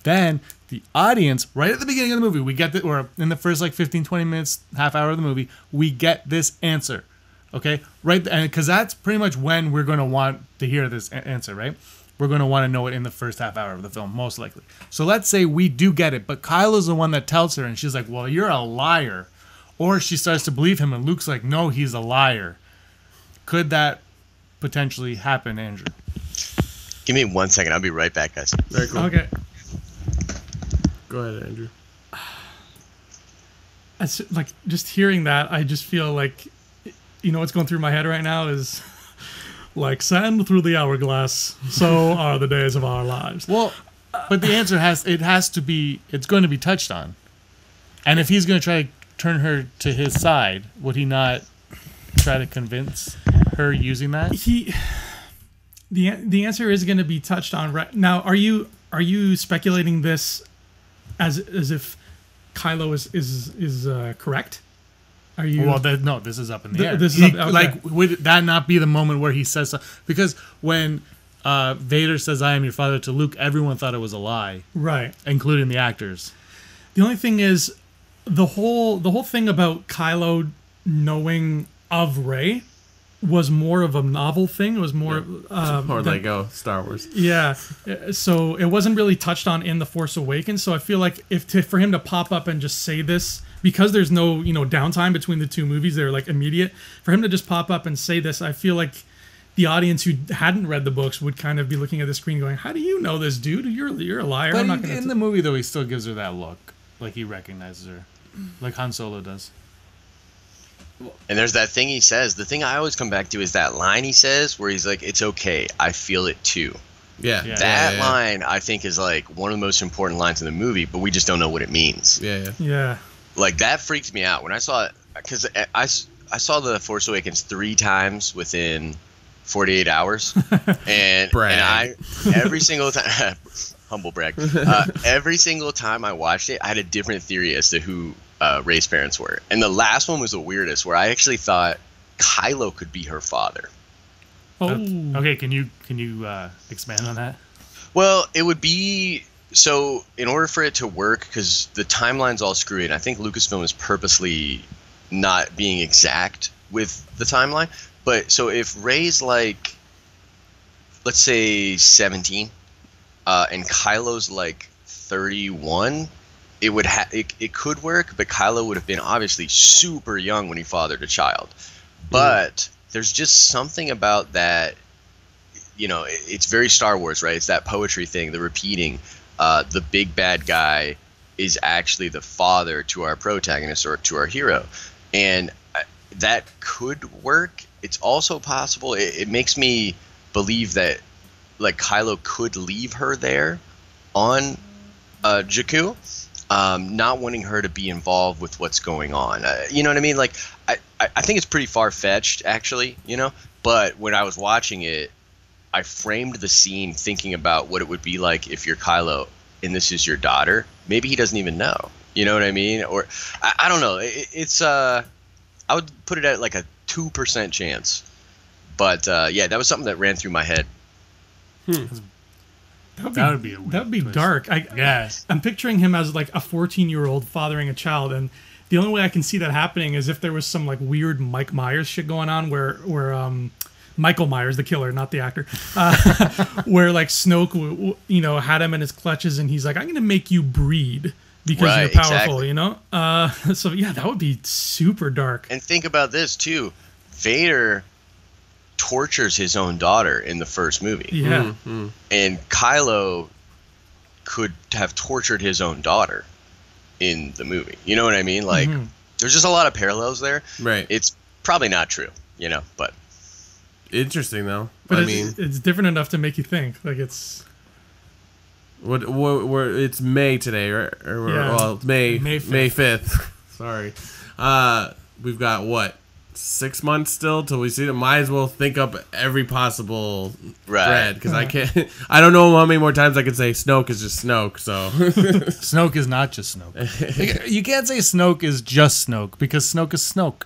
[SPEAKER 1] Then the audience, right at the beginning of the movie, we get that, or in the first like 15, 20 minutes, half hour of the movie, we get this answer. Okay, right, and because that's pretty much when we're going to want to hear this answer, right? We're going to want to know it in the first half hour of the film, most likely. So let's say we do get it, but Kylo's the one that tells her, and she's like, well, you're a liar. Or she starts to believe him, and Luke's like, no, he's a liar. Could that potentially happen, Andrew?
[SPEAKER 4] Give me 1 second. I'll be right back, guys.
[SPEAKER 2] Very cool.
[SPEAKER 3] Okay.
[SPEAKER 2] Go ahead, Andrew.
[SPEAKER 3] Like, just hearing that, I just feel like, you know what's going through my head right now is... Like sand through the hourglass, so are the days of our lives.
[SPEAKER 1] Well, but the answer it's going to be touched on. And if he's going to try to turn her to his side, would he not try to convince her using that?
[SPEAKER 3] The answer is going to be touched on right now. Are you speculating this as if Kylo is correct? Are you?
[SPEAKER 1] Well, no. This is up in the air.
[SPEAKER 3] Okay.
[SPEAKER 1] Like, would that not be the moment where he says so? Because when Vader says, "I am your father" to Luke, everyone thought it was a lie,
[SPEAKER 3] right?
[SPEAKER 1] Including the actors.
[SPEAKER 3] The only thing is, the whole thing about Kylo knowing of Rey was more of a novel thing. It was more
[SPEAKER 2] like Star Wars.
[SPEAKER 3] Yeah, so it wasn't really touched on in The Force Awakens. So I feel like for him to pop up and just say this. Because there's no, downtime between the two movies, they're like immediate. For him to just pop up and say this, I feel like the audience who hadn't read the books would kind of be looking at the screen going, "How do you know this, dude? You're a liar."
[SPEAKER 1] But
[SPEAKER 3] I'm not gonna
[SPEAKER 1] in the movie, though, he still gives her that look, like he recognizes her, like Han Solo does.
[SPEAKER 4] And there's that thing he says. The thing I always come back to is that line he says where he's like, "It's okay, I feel it too."
[SPEAKER 2] Yeah.
[SPEAKER 4] That line, I think, is like one of the most important lines in the movie, but we just don't know what it means.
[SPEAKER 3] Yeah.
[SPEAKER 4] Like, that freaked me out when I saw it, because I saw The Force Awakens 3 times within 48 hours. And I, every single time, humble brag, every single time I watched it, I had a different theory as to who Rey's parents were. And the last one was the weirdest, where I actually thought Kylo could be her father.
[SPEAKER 3] Oh.
[SPEAKER 1] Okay, can you expand on that?
[SPEAKER 4] Well, it would be... So, in order for it to work, because the timeline's all screwy, and I think Lucasfilm is purposely not being exact with the timeline. But, so if Rey's like, let's say 17, and Kylo's like 31, it could work, but Kylo would have been obviously super young when he fathered a child. But there's just something about that, it's very Star Wars, right? It's that poetry thing, the repeating. The big bad guy is actually the father to our protagonist or to our hero. And that could work. It's also possible. It makes me believe that, like, Kylo could leave her there on Jakku, not wanting her to be involved with what's going on. You know what I mean? Like, I think it's pretty far-fetched, actually, But when I was watching it, I framed the scene thinking about what it would be like if you're Kylo and this is your daughter. Maybe he doesn't even know. You know what I mean? Or I don't know. It's I would put it at like a 2% chance. But yeah, that was something that ran through my head.
[SPEAKER 3] That would be dark. I'm picturing him as like a 14-year-old fathering a child, and the only way I can see that happening is if there was some like weird Mike Myers shit going on where Michael Myers, the killer, not the actor, where like Snoke, had him in his clutches, and he's like, "I'm going to make you breed because you're powerful," exactly. So yeah, that would be super dark.
[SPEAKER 4] And think about this too: Vader tortures his own daughter in the first movie.
[SPEAKER 3] Yeah,
[SPEAKER 4] and Kylo could have tortured his own daughter in the movie. You know what I mean? Like, there's just a lot of parallels there.
[SPEAKER 2] Right.
[SPEAKER 4] It's probably not true, but.
[SPEAKER 2] Interesting though.
[SPEAKER 3] But it's different enough to make you think. Like it's
[SPEAKER 2] it's May today, right? Well, May 5th. Sorry. We've got what? 6 months still till we see them. Might as well think up every possible thread because I can't. I don't know how many more times I can say Snoke is just Snoke. So
[SPEAKER 1] Snoke is not just Snoke. You can't say Snoke is just Snoke because Snoke is Snoke.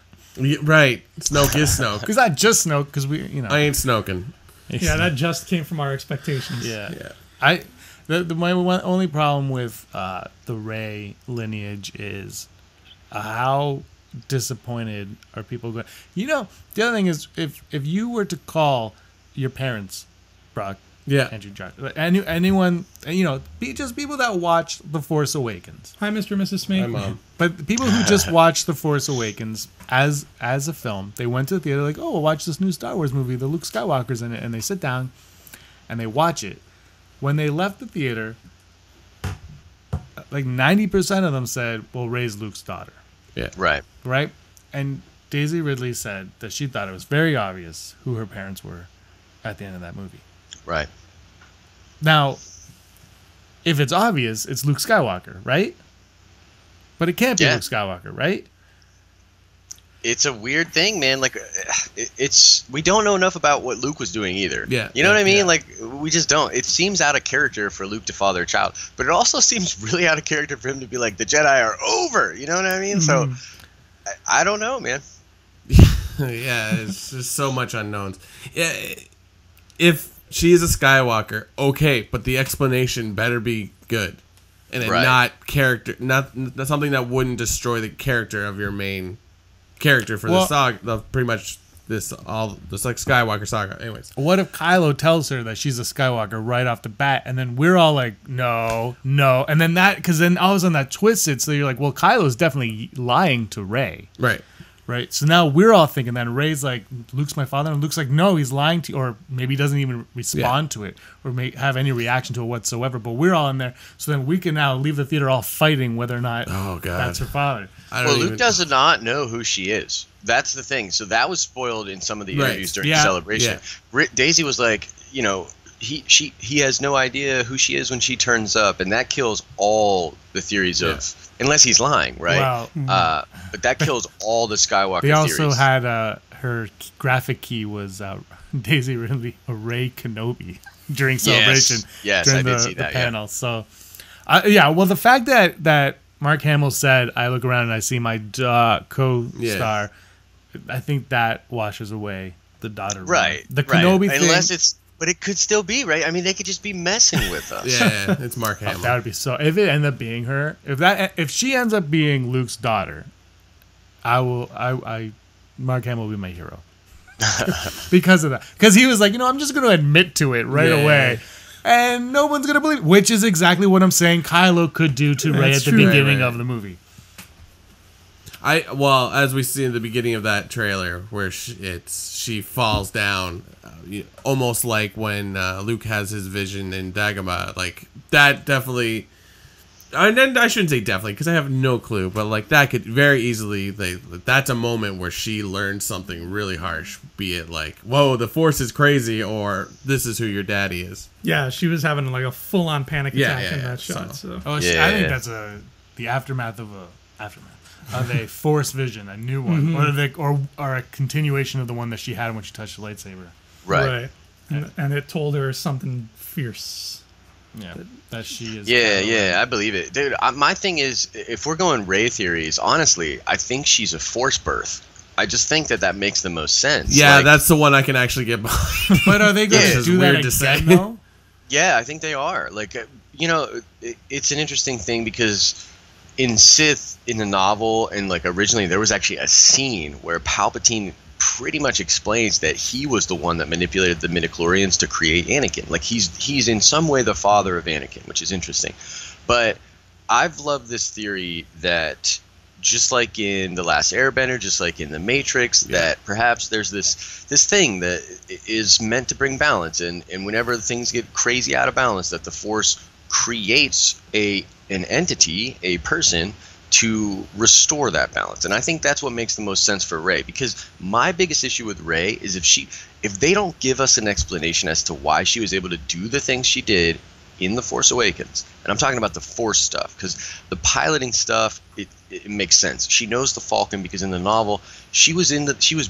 [SPEAKER 2] Right, Snoke is Snoke.
[SPEAKER 1] It's not just Snoke because
[SPEAKER 2] I ain't snoking.
[SPEAKER 3] Yeah, that just came from our expectations.
[SPEAKER 1] Yeah. My only problem with the Rey lineage is how disappointed are people going. The other thing is if you were to call your parents, Brock, Andrew, John, anyone, just people that watched The Force Awakens.
[SPEAKER 3] Hi, Mr. and Mrs. Smith.
[SPEAKER 2] Hi, Mom.
[SPEAKER 1] But the people who just watched The Force Awakens as a film, they went to the theater like, oh, we'll watch this new Star Wars movie, the Luke Skywalker's in it, and they sit down and they watch it. When they left the theater, like 90% of them said, well, Rey's Luke's daughter.
[SPEAKER 4] Yeah. Right.
[SPEAKER 1] And Daisy Ridley said that she thought it was very obvious who her parents were at the end of that movie.
[SPEAKER 4] Right.
[SPEAKER 1] Now, if it's obvious, it's Luke Skywalker, right? But it can't be Luke Skywalker, right?
[SPEAKER 4] It's a weird thing, man. Like, we don't know enough about what Luke was doing either.
[SPEAKER 2] Yeah.
[SPEAKER 4] You know what I mean? Yeah. Like, we just don't. It seems out of character for Luke to father a child, but it also seems really out of character for him to be like, the Jedi are over. You know what I mean? Mm-hmm. So, I don't know, man.
[SPEAKER 2] Yeah, it's just so much unknowns. Yeah, if she is a Skywalker, okay, but the explanation better be good, and not character, not something that wouldn't destroy the character of your main character for the saga, pretty much this like Skywalker saga. Anyways,
[SPEAKER 1] what if Kylo tells her that she's a Skywalker right off the bat, and then we're all like, no, and then because then all of a sudden that twists it, so you're like, well, Kylo's definitely lying to Rey, right? So now we're all thinking that Rey's like, Luke's my father, and Luke's like, no, he's lying to you, or maybe he doesn't even respond to it, or may have any reaction to it whatsoever. But we're all in there, so then we can now leave the theater all fighting whether or not that's her father.
[SPEAKER 4] Luke does not know who she is. That's the thing. So that was spoiled in some of the interviews during the celebration. Yeah. Daisy was like, he has no idea who she is when she turns up, and that kills all the theories of, unless he's lying, right? Wow. But that kills all the Skywalker theories.
[SPEAKER 1] They also had her graphic key was Daisy Ridley, a Rey Kenobi during celebration.
[SPEAKER 4] Yes,
[SPEAKER 1] during
[SPEAKER 4] I did see that
[SPEAKER 1] panel. So, well, the fact that Mark Hamill said, I look around and I see my co-star, I think that washes away the daughter.
[SPEAKER 4] Right.
[SPEAKER 1] The Kenobi thing.
[SPEAKER 4] Unless it's, but it could still be, right? I mean, they could just be messing with us.
[SPEAKER 2] Yeah, it's Mark Hamill.
[SPEAKER 1] That would be so. If it ended up being her, if she ends up being Luke's daughter, Mark Hamill will be my hero. Because of that. Because he was like, I'm just going to admit to it right away. And no one's going to believe it, which is exactly what I'm saying Kylo could do to Rey at the beginning of the movie.
[SPEAKER 2] As we see in the beginning of that trailer, where she falls down, almost like when Luke has his vision in Dagobah, like that definitely. And then I shouldn't say definitely because I have no clue, but like that could very easily. That's a moment where she learns something really harsh, be it like, "Whoa, the Force is crazy," or "This is who your daddy is."
[SPEAKER 3] Yeah, she was having like a full-on panic attack in that shot.
[SPEAKER 1] I think that's the aftermath of a Force vision, a new one, or a continuation of the one that she had when she touched the lightsaber.
[SPEAKER 4] Right.
[SPEAKER 3] And it told her something fierce.
[SPEAKER 1] Yeah, that she is.
[SPEAKER 4] Yeah, I believe it, dude. My thing is, if we're going Rey theories, honestly, I think she's a Force birth. I just think that makes the most sense.
[SPEAKER 2] Yeah, that's the one I can actually get behind.
[SPEAKER 1] But are they going to do that again, though?
[SPEAKER 4] Yeah, I think they are. Like, it's an interesting thing because in Sith, in the novel, and like originally, there was actually a scene where Palpatine pretty much explains that he was the one that manipulated the midichlorians to create Anakin. Like he's in some way the father of Anakin, which is interesting. But I've loved this theory that just like in The Last Airbender, just like in The Matrix, that perhaps there's this thing that is meant to bring balance, and whenever things get crazy out of balance, that the Force creates an entity, a person, to restore that balance. And I think that's what makes the most sense for Rey, because my biggest issue with Rey is if they don't give us an explanation as to why she was able to do the things she did in The Force Awakens, and I'm talking about the Force stuff, because the piloting stuff, it makes sense. She knows the Falcon because in the novel, she was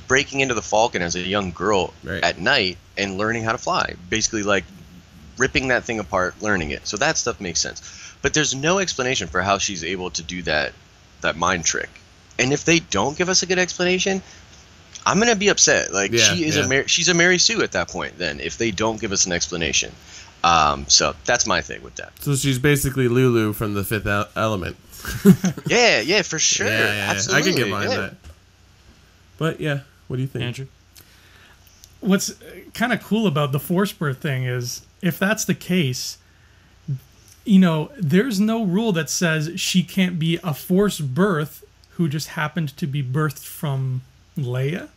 [SPEAKER 4] breaking into the Falcon as a young girl at night and learning how to fly, basically like ripping that thing apart, learning it. So that stuff makes sense. But there's no explanation for how she's able to do that mind trick. And if they don't give us a good explanation, I'm gonna be upset. Like she's a Mary Sue at that point. Then if they don't give us an explanation, so that's my thing with that.
[SPEAKER 2] So she's basically Lulu from The Fifth Element.
[SPEAKER 4] yeah, for sure.
[SPEAKER 2] Yeah.
[SPEAKER 4] Absolutely.
[SPEAKER 2] I could get behind that. But yeah, what do you think,
[SPEAKER 1] Andrew?
[SPEAKER 3] What's kind of cool about the Force birth thing is, if that's the case, you know, there's no rule that says she can't be a Force birth who just happened to be birthed from Leia.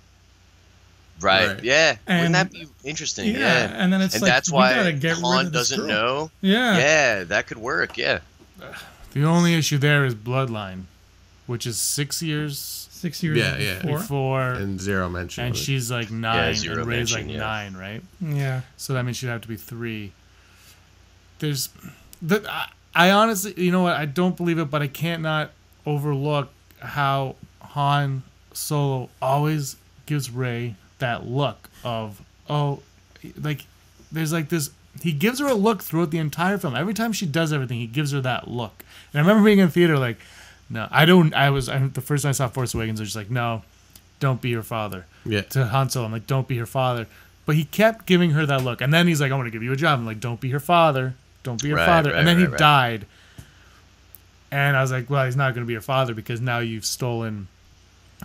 [SPEAKER 4] Right. Yeah. Wouldn't that be interesting? Yeah.
[SPEAKER 3] And then it's
[SPEAKER 4] that's why Han doesn't know. Yeah, that could work. Yeah.
[SPEAKER 1] The only issue there is bloodline, which is 6 years.
[SPEAKER 3] 6 years
[SPEAKER 1] before.
[SPEAKER 2] And Zero mentioned.
[SPEAKER 1] And she's like 9,
[SPEAKER 4] Zero
[SPEAKER 1] and Rey's like
[SPEAKER 4] mentioned,
[SPEAKER 1] 9, right?
[SPEAKER 3] Yeah.
[SPEAKER 1] So that means she'd have to be 3. I honestly, you know what? I don't believe it, but I can't not overlook how Han Solo always gives Rey that look of, there's like this. He gives her a look throughout the entire film. Every time she does everything, he gives her that look. And I remember being in the theater like, no, I don't. The first time I saw Force Awakens, I was just like, no, don't be her father.
[SPEAKER 2] Yeah.
[SPEAKER 1] To Han Solo, I'm like, don't be her father. But he kept giving her that look. And then he's like, I want to give you a job. I'm like, don't be her father. Don't be her father. And then he died. And I was like, well, he's not going to be her father because now you've stolen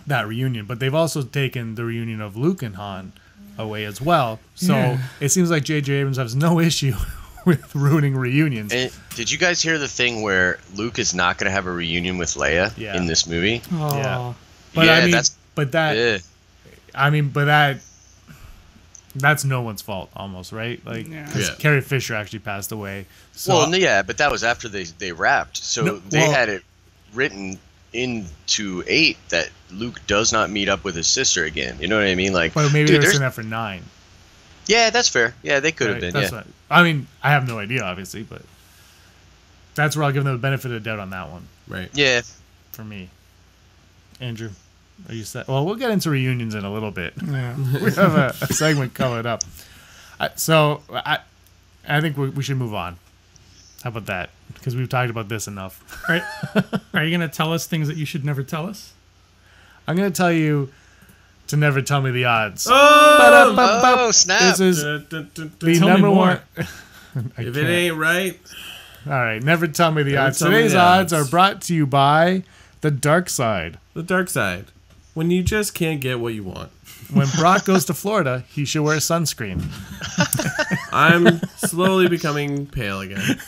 [SPEAKER 1] that reunion. But they've also taken the reunion of Luke and Han away as well. So it seems like J.J. Abrams has no issue with ruining reunions.
[SPEAKER 4] And did you guys hear the thing where Luke is not going to have a reunion with Leia in this movie?
[SPEAKER 3] Oh.
[SPEAKER 1] Yeah. But that's no one's fault almost, right? Like, because Carrie Fisher actually passed away. So,
[SPEAKER 4] but that was after they wrapped. So they had it written into 8 that Luke does not meet up with his sister again. You know what I mean? Like,
[SPEAKER 1] but maybe they're saying that for 9.
[SPEAKER 4] Yeah, that's fair. Yeah, they could have been.
[SPEAKER 1] That's what, I mean, I have no idea, obviously, but that's where I'll give them the benefit of the doubt on that one.
[SPEAKER 2] Right.
[SPEAKER 4] Yeah.
[SPEAKER 1] For me. Andrew, are you set? Well, we'll get into reunions in a little bit.
[SPEAKER 3] Yeah.
[SPEAKER 1] We have a segment coming up. So I think we should move on. How about that? Because we've talked about this enough.
[SPEAKER 3] Right. Are you going to tell us things that you should never tell us?
[SPEAKER 1] I'm going to tell you to never tell me the odds.
[SPEAKER 4] Oh, snap.
[SPEAKER 1] This is the number one.
[SPEAKER 2] If it ain't right.
[SPEAKER 1] All right, never tell me the odds. Today's odds are brought to you by the dark side.
[SPEAKER 2] The dark side. When you just can't get what you want.
[SPEAKER 1] When Brock goes to Florida, he should wear sunscreen.
[SPEAKER 2] I'm slowly becoming pale again.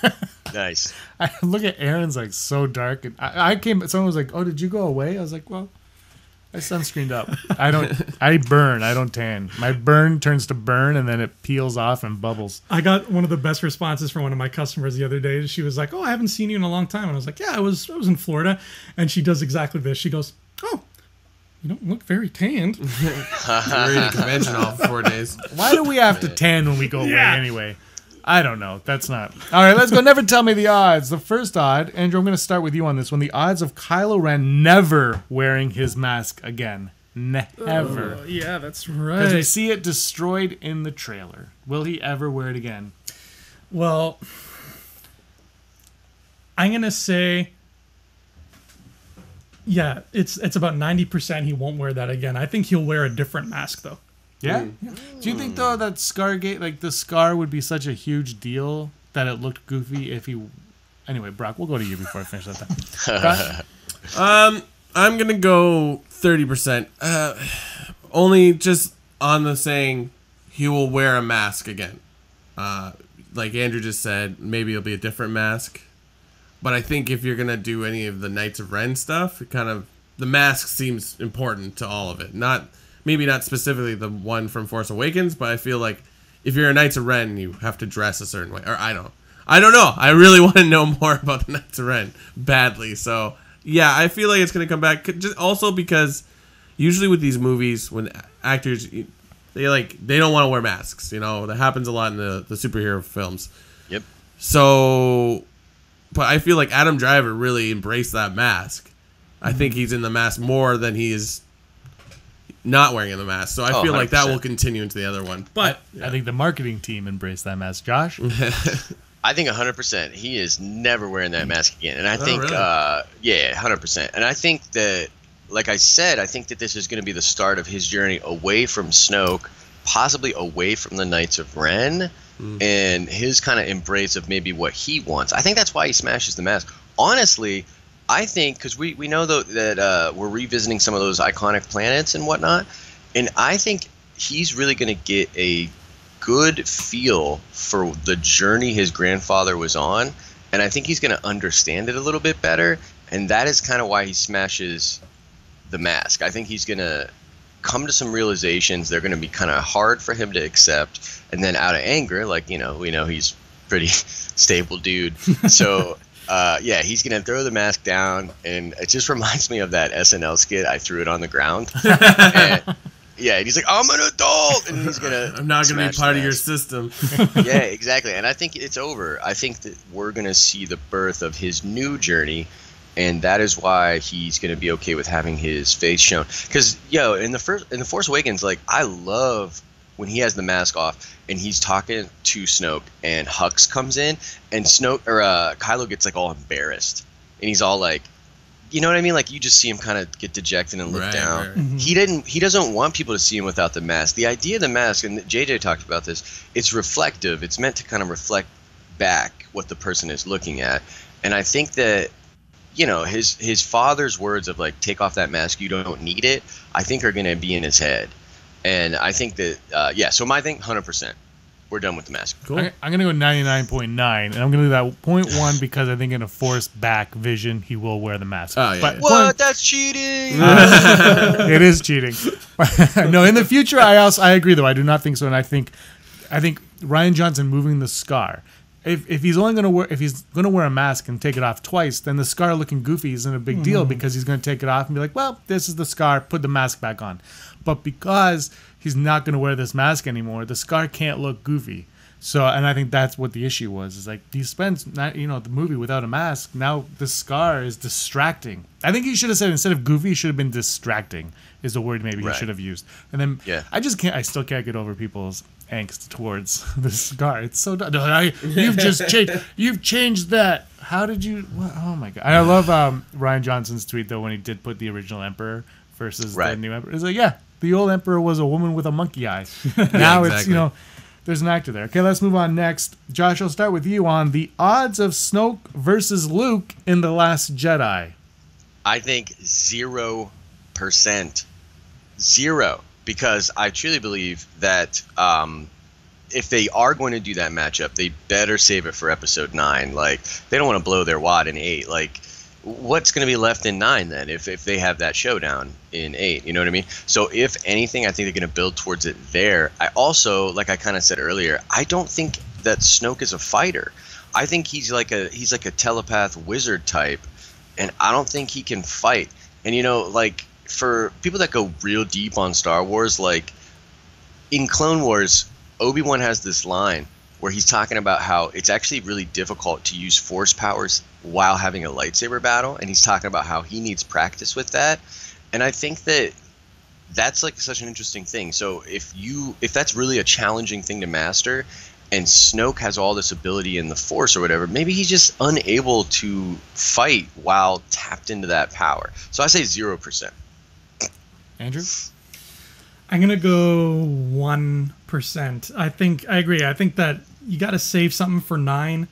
[SPEAKER 4] Nice.
[SPEAKER 1] I look at Aaron's like so dark, and someone was like, "Oh, did you go away?" I was like, "Well, I sunscreened up. I burn. I don't tan. My burn turns to burn, and then it peels off and bubbles."
[SPEAKER 3] I got one of the best responses from one of my customers the other day. She was like, "Oh, I haven't seen you in a long time," and I was like, "Yeah, I was in Florida," and she does exactly this. She goes, "Oh, you don't look very tanned."
[SPEAKER 2] We're in a convention all for 4 days.
[SPEAKER 1] Why do we have to tan when we go away anyway? I don't know. That's not... All right, let's go. Never tell me the odds. The first odd, Andrew, I'm going to start with you on this one. The odds of Kylo Ren never wearing his mask again. Never.
[SPEAKER 3] Yeah, that's right.
[SPEAKER 1] Because we see it destroyed in the trailer. Will he ever wear it again?
[SPEAKER 3] Well, I'm going to say... Yeah, it's about 90% he won't wear that again. I think he'll wear a different mask, though.
[SPEAKER 1] Yeah? Do you think, though, that Scargate, like, the scar would be such a huge deal that it looked goofy if he... Anyway, Brock, we'll go to you before I finish that thing.
[SPEAKER 2] I'm going to go 30%. Only just on the saying he will wear a mask again. Like Andrew just said, maybe it'll be a different mask. But I think if you're going to do any of the Knights of Ren stuff, the mask seems important to all of it. Maybe not specifically the one from Force Awakens, but I feel like if you're a Knights of Ren, you have to dress a certain way. Or I don't know. I really want to know more about the Knights of Ren badly. So, yeah, I feel like it's going to come back. Just also because usually with these movies, when actors, they don't want to wear masks. You know, that happens a lot in the superhero films.
[SPEAKER 4] Yep.
[SPEAKER 2] So, but I feel like Adam Driver really embraced that mask. I think he's in the mask more than he is not wearing the mask. So I feel 100%. Like that will continue into the other one.
[SPEAKER 1] But I think the marketing team embraced that mask. Josh?
[SPEAKER 4] I think 100%. He is never wearing that mask again. And I think, really? 100%. And I think that, like I said, I think that this is going to be the start of his journey away from Snoke, possibly away from the Knights of Ren, and his kind of embrace of maybe what he wants. I think that's why he smashes the mask. Honestly, I think, because we know that we're revisiting some of those iconic planets and whatnot, and I think he's really going to get a good feel for the journey his grandfather was on, and I think he's going to understand it a little bit better, and that is kind of why he smashes the mask. I think he's going to come to some realizations. They're going to be kind of hard for him to accept, and then out of anger, like, we know he's pretty stable dude, so he's going to throw the mask down, and it just reminds me of that SNL skit, I Threw It on the Ground. And he's like, I'm an adult, and he's going to
[SPEAKER 2] I'm not going to be part of your system.
[SPEAKER 4] Yeah, exactly. And I think it's over. I think that we're going to see the birth of his new journey, and that is why he's going to be okay with having his face shown. Because, in the Force Awakens, like, I love when he has the mask off and he's talking to Snoke, and Hux comes in, and Kylo gets like all embarrassed, and he's all like, you know what I mean? Like, you just see him kind of get dejected and look down. Right. Mm-hmm. He doesn't want people to see him without the mask. The idea of the mask, and JJ talked about this, it's reflective. It's meant to kind of reflect back what the person is looking at. And I think that, his father's words of like, take off that mask, you don't need it, I think are going to be in his head. And I think that, so my thing, 100%. We're done with the mask.
[SPEAKER 1] Cool. I'm going to go 99.9, and I'm going to do that 0.1 because I think in a forced back vision, he will wear the mask.
[SPEAKER 4] Oh, yeah. But what? That's cheating!
[SPEAKER 1] It is cheating. No, in the future, I agree, though. I do not think so, and I think Rian Johnson moving the scar. If he's going to wear a mask and take it off twice, then the scar looking goofy isn't a big deal because he's going to take it off and be like, well, this is the scar, put the mask back on. But because he's not going to wear this mask anymore, the scar can't look goofy. So, and I think that's what the issue was. Is like, he spends the movie without a mask. Now the scar is distracting. I think he should have said, instead of goofy, he should have been distracting. Is the word maybe he should have used. And then I still can't get over people's angst towards the scar. It's so dumb. You've changed that. How did you? What? Oh my god! I love Rian Johnson's tweet though, when he did put the original Emperor versus the new Emperor. It's like, the old Emperor was a woman with a monkey eye. Now exactly. It's there's an actor there. Okay, let's move on next. Josh, I'll start with you on the odds of Snoke versus Luke in The Last Jedi.
[SPEAKER 4] I think 0%. 0. Because I truly believe that if they are going to do that matchup, they better save it for Episode 9. Like, they don't want to blow their wad in 8. Like, what's going to be left in 9 then if they have that showdown in 8? You know what I mean? So if anything, I think they're going to build towards it there. I also, like I kind of said earlier, I don't think that Snoke is a fighter. I think he's like a telepath wizard type, and I don't think he can fight. And for people that go real deep on Star Wars, like in Clone Wars, Obi-Wan has this line where he's talking about how it's actually really difficult to use force powers while having a lightsaber battle, and he's talking about how he needs practice with that. And I think that that's like such an interesting thing. So if that's really a challenging thing to master, and Snoke has all this ability in the Force or whatever, maybe he's just unable to fight while tapped into that power. So I say 0%.
[SPEAKER 1] Andrew?
[SPEAKER 3] I'm going to go 1%. I agree. I think that you got to save something for 9.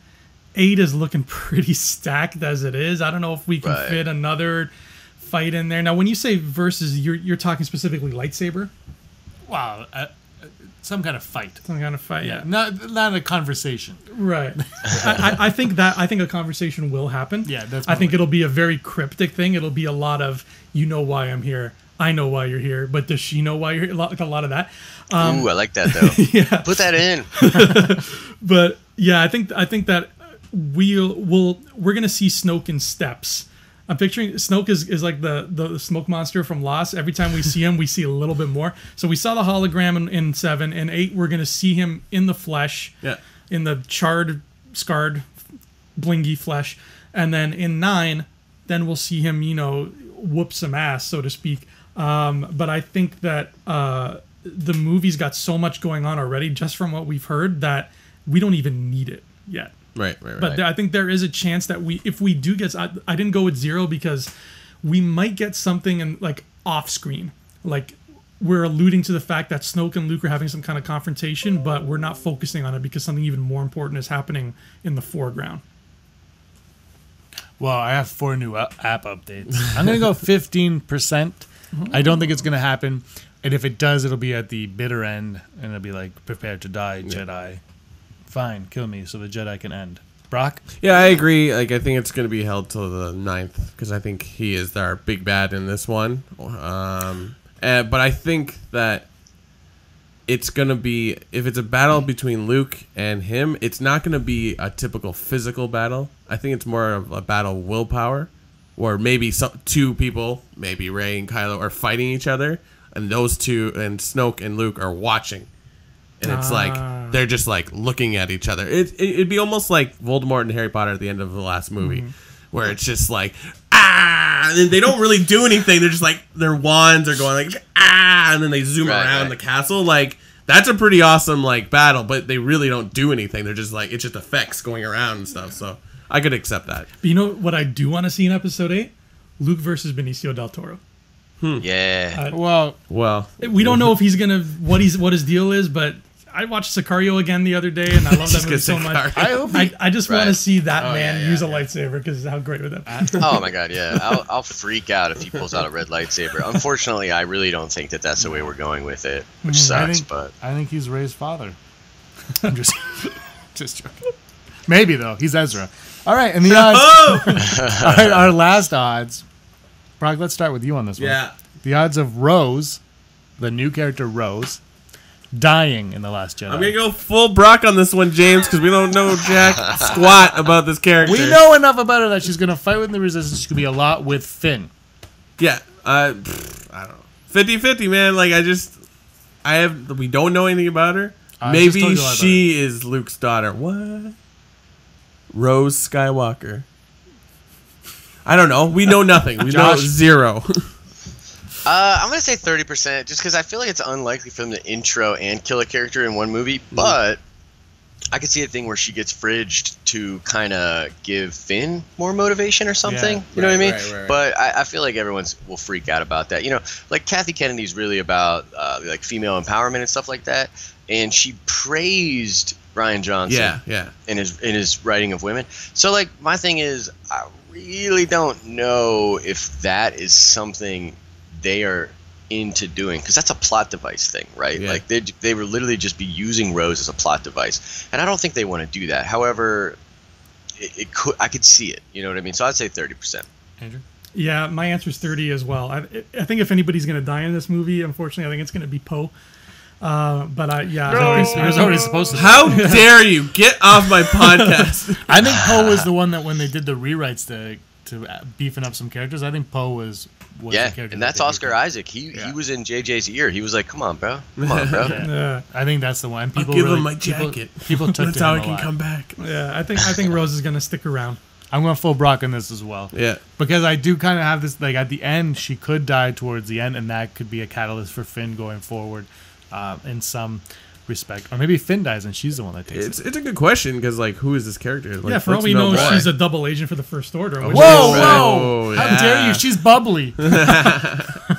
[SPEAKER 3] 8 is looking pretty stacked as it is. I don't know if we can fit another fight in there. Now, when you say versus, you're talking specifically lightsaber?
[SPEAKER 1] Wow. Some kind of fight.
[SPEAKER 3] Some kind of fight, yeah.
[SPEAKER 1] Not a conversation.
[SPEAKER 3] Right. I think a conversation will happen.
[SPEAKER 1] Yeah,
[SPEAKER 3] I think it'll be a very cryptic thing. It'll be a lot of, you know why I'm here. I know why you're here, but does she know why you're here? Like a lot of that.
[SPEAKER 4] Ooh, I like that though.
[SPEAKER 3] Yeah.
[SPEAKER 4] Put that in.
[SPEAKER 3] But yeah, I think that we're gonna see Snoke in steps. I'm picturing Snoke is like the smoke monster from Lost. Every time we see him, we see a little bit more. So we saw the hologram in 7 and 8. We're gonna see him in the flesh.
[SPEAKER 1] Yeah.
[SPEAKER 3] In the charred scarred, blingy flesh, and then in 9, then we'll see him, whoop some ass, so to speak. But I think that the movie's got so much going on already, just from what we've heard, that we don't even need it yet.
[SPEAKER 2] Right.
[SPEAKER 3] But I think there is a chance that if we do get, I didn't go with 0 because we might get something in like off screen, like we're alluding to the fact that Snoke and Luke are having some kind of confrontation, but we're not focusing on it because something even more important is happening in the foreground.
[SPEAKER 1] Well, I have 4 new app updates. I'm going to go 15%. I don't think it's going to happen. And if it does, it'll be at the bitter end. And it'll be like, prepare to die, Jedi. Fine, kill me so the Jedi can end. Brock?
[SPEAKER 2] Yeah, I agree. Like, I think it's going to be held till the 9th. Because I think he is our big bad in this one. But I think that it's going to be... If it's a battle between Luke and him, it's not going to be a typical physical battle. I think it's more of a battle of willpower, or maybe 2 people, maybe Rey and Kylo, are fighting each other, and those 2, and Snoke and Luke are watching, and it's like they're just like looking at each other. It'd be almost like Voldemort and Harry Potter at the end of the last movie, where it's just like and they don't really do anything. They're just like their wands are going like and then they zoom around the castle like. That's a pretty awesome like battle, but they really don't do anything. They're just like it's just effects going around and stuff. So I could accept that.
[SPEAKER 3] But you know what I do want to see in episode 8? Luke versus Benicio del Toro.
[SPEAKER 4] Yeah.
[SPEAKER 1] Well,
[SPEAKER 3] we don't know if he's gonna what his deal is, but I watched Sicario again the other day, and I love that movie so much. I just want to see that man use a lightsaber because how great would that be?
[SPEAKER 4] Oh my god, yeah! I'll freak out if he pulls out a red lightsaber. Unfortunately, I really don't think that that's the way we're going with it, which sucks.
[SPEAKER 1] I think he's Rey's father. I'm just joking. Maybe though, he's Ezra. All right, and the odds. Our last odds. Brock, let's start with you on this one.
[SPEAKER 2] Yeah.
[SPEAKER 1] The odds of Rose, the new character Rose, dying in The Last Jedi.
[SPEAKER 2] I'm going to go full Brock on this one, James, because we don't know jack squat about this character.
[SPEAKER 1] We know enough about her that she's going to fight with the Resistance. She's going to be a lot with Finn.
[SPEAKER 2] Yeah. I don't know. 50-50, man. Like, we don't know anything about her. Maybe she is Luke's daughter. What? Rose Skywalker. I don't know. We know nothing. We know 0.
[SPEAKER 4] I'm going to say 30%, just because I feel like it's unlikely for them to intro and kill a character in one movie, but I could see a thing where she gets fridged to kind of give Finn more motivation or something.
[SPEAKER 2] Yeah,
[SPEAKER 4] you know what I mean?
[SPEAKER 2] Right.
[SPEAKER 4] But I feel like everyone will freak out about that. You know, like Kathy Kennedy's really about like female empowerment and stuff like that, and she praised Rian Johnson in his writing of women. So like my thing is, I really don't know if that is something they are into doing, because that's a plot device thing, right? Like they would literally just be using Rose as a plot device, and I don't think they want to do that. However, I could see it, you know what I mean? So I'd say 30%.
[SPEAKER 1] Andrew?
[SPEAKER 3] Yeah, my answer is 30 as well. I think if anybody's going to die in this movie, unfortunately, I think it's going to be Poe. But he was already supposed to.
[SPEAKER 2] How dare you get off my podcast?
[SPEAKER 1] I think Poe was the one that when they did the rewrites to beefing up some characters, I think Poe was the character.
[SPEAKER 4] And that's Oscar Isaac. He was in JJ's ear. He was like, "Come on, bro.
[SPEAKER 1] I think that's the one. People
[SPEAKER 2] I'll give him my jacket.
[SPEAKER 1] People took
[SPEAKER 2] that's how I can come back.
[SPEAKER 3] Yeah, I think Rose is gonna stick around.
[SPEAKER 1] I'm going full Brock on this as well.
[SPEAKER 2] Yeah,
[SPEAKER 1] because I do kind of have this like at the end she could die towards the end, and that could be a catalyst for Finn going forward in some respect, or maybe Finn dies and she's the one that takes it.
[SPEAKER 2] It's a good question because like who is this character? Like,
[SPEAKER 3] for all we know, she's a double agent for the First Order.
[SPEAKER 1] Whoa! How dare you? She's bubbly.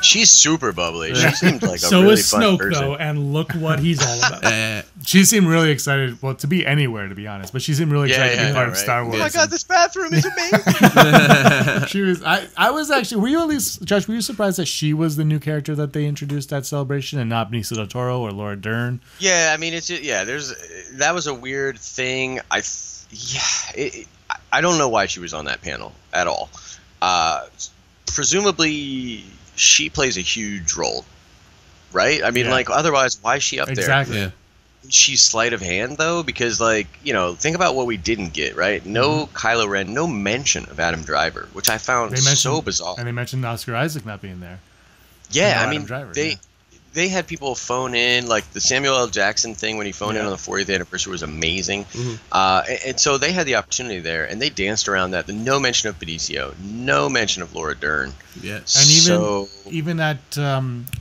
[SPEAKER 4] She's super bubbly. She seemed like a really fun
[SPEAKER 3] Snoke,
[SPEAKER 4] person.
[SPEAKER 3] though, and look what he's all about.
[SPEAKER 1] She seemed really excited, to be anywhere, to be honest. But she seemed really excited to be part of Star Wars.
[SPEAKER 4] Oh my god, this bathroom is amazing.
[SPEAKER 1] She was. I was actually. Were you at least, Josh? Were you surprised that she was the new character that they introduced at Celebration and not Benicio del Toro or Laura Dern?
[SPEAKER 4] Yeah, I mean, that was a weird thing. I don't know why she was on that panel at all. Presumably, she plays a huge role, right? I mean, like, otherwise, why is she up there?
[SPEAKER 1] Exactly. Yeah.
[SPEAKER 4] She's sleight of hand, though, because, like, you know, think about what we didn't get, right? No Kylo Ren, no mention of Adam Driver, which I found so bizarre.
[SPEAKER 1] And they mentioned Oscar Isaac not being there.
[SPEAKER 4] Yeah, I mean, they had people phone in, like the Samuel L. Jackson thing when he phoned in on the 40th anniversary was amazing. And so they had the opportunity there, and they danced around that. No mention of Benicio, no mention of Laura Dern.
[SPEAKER 2] Yeah,
[SPEAKER 1] and even at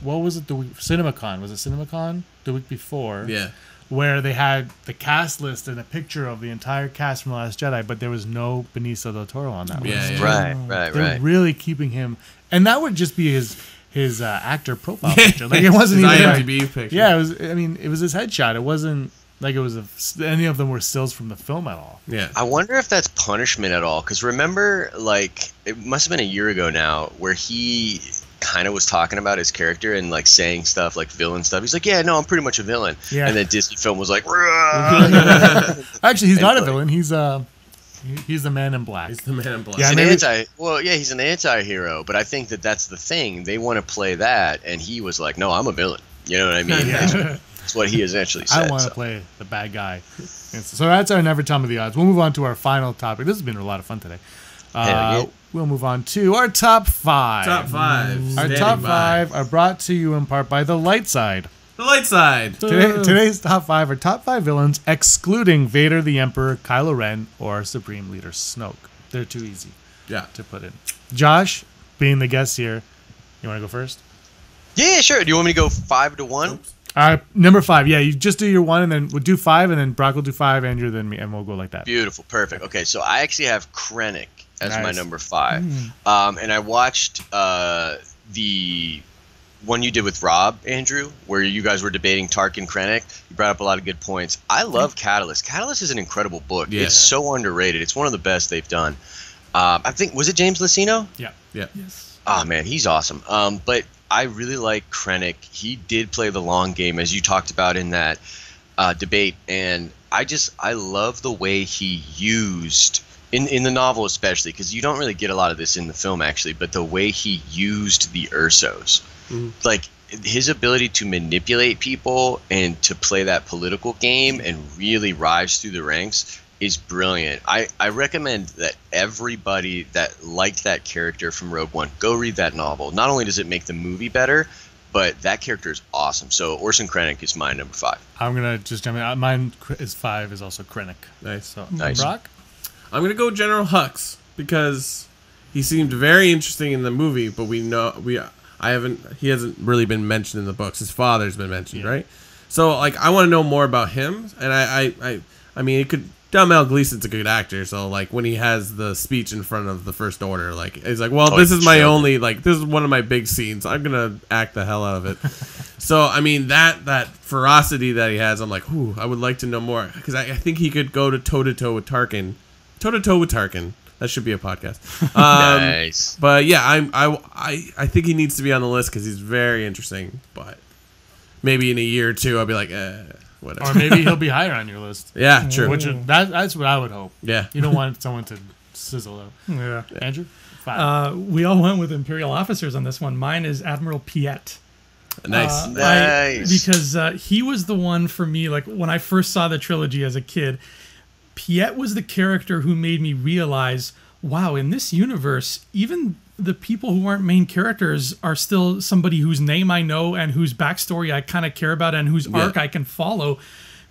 [SPEAKER 1] what was it? CinemaCon, was it CinemaCon the week before?
[SPEAKER 2] Yeah.
[SPEAKER 1] Where they had the cast list and a picture of the entire cast from The Last Jedi, but there was no Benicio del Toro on that list.
[SPEAKER 4] Right.
[SPEAKER 1] They're really keeping him, and that would just be his actor profile picture. Like it wasn't
[SPEAKER 2] his
[SPEAKER 1] even
[SPEAKER 2] IMDb picture.
[SPEAKER 1] Yeah, it was. I mean, it was his headshot. It wasn't like it was any of them were stills from the film at all.
[SPEAKER 2] Yeah.
[SPEAKER 4] I wonder if that's punishment at all, because remember, like it must have been a year ago now, where he kind of was talking about his character and like saying stuff like villain stuff. He's like, yeah, no, I'm pretty much a villain. Yeah. And then Disney Film was like,
[SPEAKER 1] actually, he's not a villain. He's the Man in Black.
[SPEAKER 2] He's the Man in Black.
[SPEAKER 4] Yeah, he's an anti-hero, but I think that's the thing. They want to play that, and he was like, no, I'm a villain. You know what I mean? That's what he essentially said.
[SPEAKER 1] I want to play the bad guy. So that's our Never Tell Me the Odds. We'll move on to our final topic. This has been a lot of fun today. We'll move on to our top 5.
[SPEAKER 2] Top 5.
[SPEAKER 1] Our top 5 are brought to you in part by The Light Side.
[SPEAKER 2] The Light Side.
[SPEAKER 1] Today's top 5 are top 5 villains, excluding Vader, the Emperor, Kylo Ren, or Supreme Leader Snoke. They're too easy to put in. Josh, being the guest here, you want to go first?
[SPEAKER 4] Yeah, sure. Do you want me to go 5 to 1?
[SPEAKER 1] Number 5. Yeah, you just do your 1, and then we'll do 5, and then Brock will do 5, Andrew, then me, and we'll go like that.
[SPEAKER 4] Beautiful. Perfect. Okay, so I actually have Krennic as my number 5. And I watched the one you did with Rob, Andrew, where you guys were debating Tarkin Krennic. You brought up a lot of good points. I love Catalyst. Catalyst is an incredible book. Yeah. It's so underrated. It's one of the best they've done. I think, was it James Luceno?
[SPEAKER 1] Yeah.
[SPEAKER 3] Yes.
[SPEAKER 4] Oh, man, he's awesome. But I really like Krennic. He did play the long game, as you talked about in that debate. And I love the way he used... In the novel especially, because you don't really get a lot of this in the film actually, but the way he used the Ursos, like his ability to manipulate people and to play that political game and really rise through the ranks is brilliant. I recommend that everybody that liked that character from Rogue One, go read that novel. Not only does it make the movie better, but that character is awesome. So Orson Krennic is my number 5.
[SPEAKER 1] I'm going to just jump in. Mine is 5, is also Krennic.
[SPEAKER 2] Nice.
[SPEAKER 1] So,
[SPEAKER 4] nice.
[SPEAKER 1] Brock?
[SPEAKER 2] I'm going to go General Hux because he seemed very interesting in the movie, but he hasn't really been mentioned in the books. His father's been mentioned, right? So like I want to know more about him, and I mean, Mel Gleason's a good actor, so like when he has the speech in front of the First Order, like he's like, well, this is my only, like this is one of my big scenes. I'm gonna act the hell out of it. So I mean that ferocity that he has, I'm like, ooh, I would like to know more because I think he could go toe to toe with Tarkin. Toe-to-toe with Tarkin. That should be a podcast.
[SPEAKER 4] Nice.
[SPEAKER 2] But yeah, I think he needs to be on the list because he's very interesting. But maybe in a year or two, I'll be like, whatever.
[SPEAKER 1] Or maybe he'll be higher on your list.
[SPEAKER 2] Yeah, true.
[SPEAKER 1] That's what I would hope.
[SPEAKER 2] Yeah.
[SPEAKER 1] You don't want someone to sizzle out.
[SPEAKER 3] Yeah.
[SPEAKER 1] Andrew? 5.
[SPEAKER 3] We all went with Imperial officers on this one. Mine is Admiral Piett.
[SPEAKER 2] Nice.
[SPEAKER 3] Because he was the one for me, like when I first saw the trilogy as a kid, Piett was the character who made me realize, wow, in this universe, even the people who aren't main characters are still somebody whose name I know and whose backstory I kind of care about and whose arc I can follow.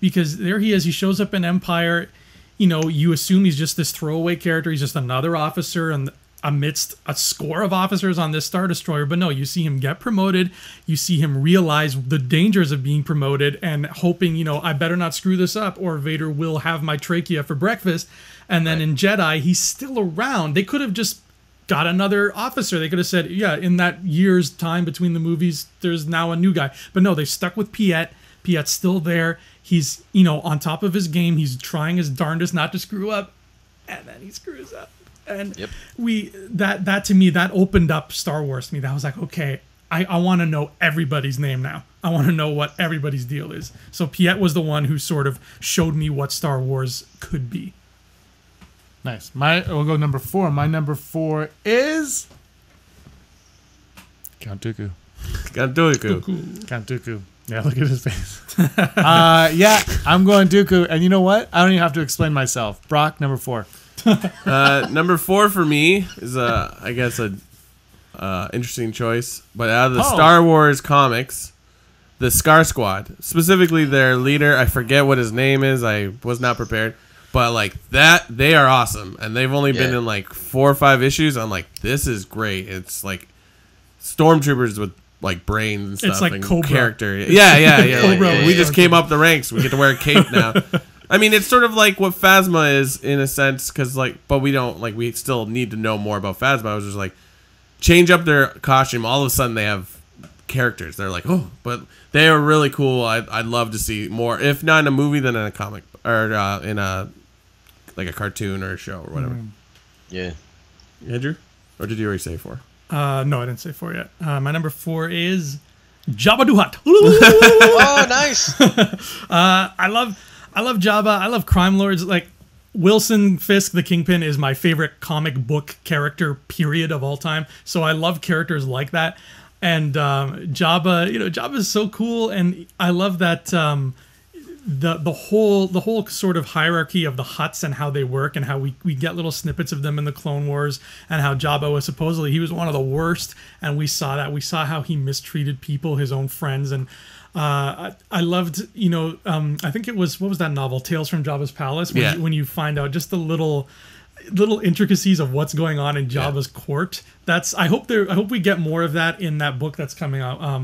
[SPEAKER 3] Because there he is. He shows up in Empire. You know, you assume he's just this throwaway character. He's just another officer and amidst a score of officers on this Star Destroyer. But no, you see him get promoted. You see him realize the dangers of being promoted and hoping, you know, I better not screw this up or Vader will have my trachea for breakfast. And then in Jedi, he's still around. They could have just got another officer. They could have said, yeah, in that year's time between the movies, there's now a new guy. But no, they stuck with Piett. Piett's still there. He's, you know, on top of his game. He's trying his darndest not to screw up. And then he screws up. And that to me, that opened up Star Wars to me. That was like, okay, I want to know everybody's name now. I want to know what everybody's deal is. So Piett was the one who sort of showed me what Star Wars could be.
[SPEAKER 1] Nice. We'll go number 4. My number 4 is Count Dooku.
[SPEAKER 2] Count Dooku.
[SPEAKER 1] Yeah, look at his face. Yeah, I'm going Dooku. And you know what? I don't even have to explain myself. Brock, number 4.
[SPEAKER 2] Number 4 for me is I guess a interesting choice, but out of the Star Wars comics, the Scar Squad, specifically their leader. I forget what his name is. I was not prepared. But, like, that, they are awesome. And they've only been in, like, 4 or 5 issues. I'm like, this is great. It's, like, stormtroopers with, like, brains and stuff.
[SPEAKER 3] It's like
[SPEAKER 2] and
[SPEAKER 3] Cobra.
[SPEAKER 2] Character. Yeah.
[SPEAKER 3] Cobra.
[SPEAKER 2] We just came up the ranks. We get to wear a cape now. I mean, it's sort of like what Phasma is, in a sense, because, like, but we don't, like, we still need to know more about Phasma. I was just like, change up their costume. All of a sudden, they have characters. They're like, oh, but they are really cool. I'd love to see more, if not in a movie, then in a comic or in a like a cartoon or a show or whatever.
[SPEAKER 4] Yeah.
[SPEAKER 2] Andrew, or did you already say 4?
[SPEAKER 3] No, I didn't say 4 yet. My number 4 is Jabba the Hutt.
[SPEAKER 4] Oh, nice.
[SPEAKER 3] I love Jabba. I love crime lords. Like Wilson Fisk, the Kingpin, is my favorite comic book character, period, of all time. So I love characters like that. And Jabba, Jabba is so cool, and I love that the whole sort of hierarchy of the Hutts and how they work, and how we get little snippets of them in the Clone Wars, and how Jabba was supposedly, he was one of the worst, and we saw that. We saw how he mistreated people, his own friends, and I loved, I think it was, what was that novel, Tales from Jabba's Palace, when you find out just the little intricacies of what's going on in Jabba's court. I hope we get more of that in that book that's coming out.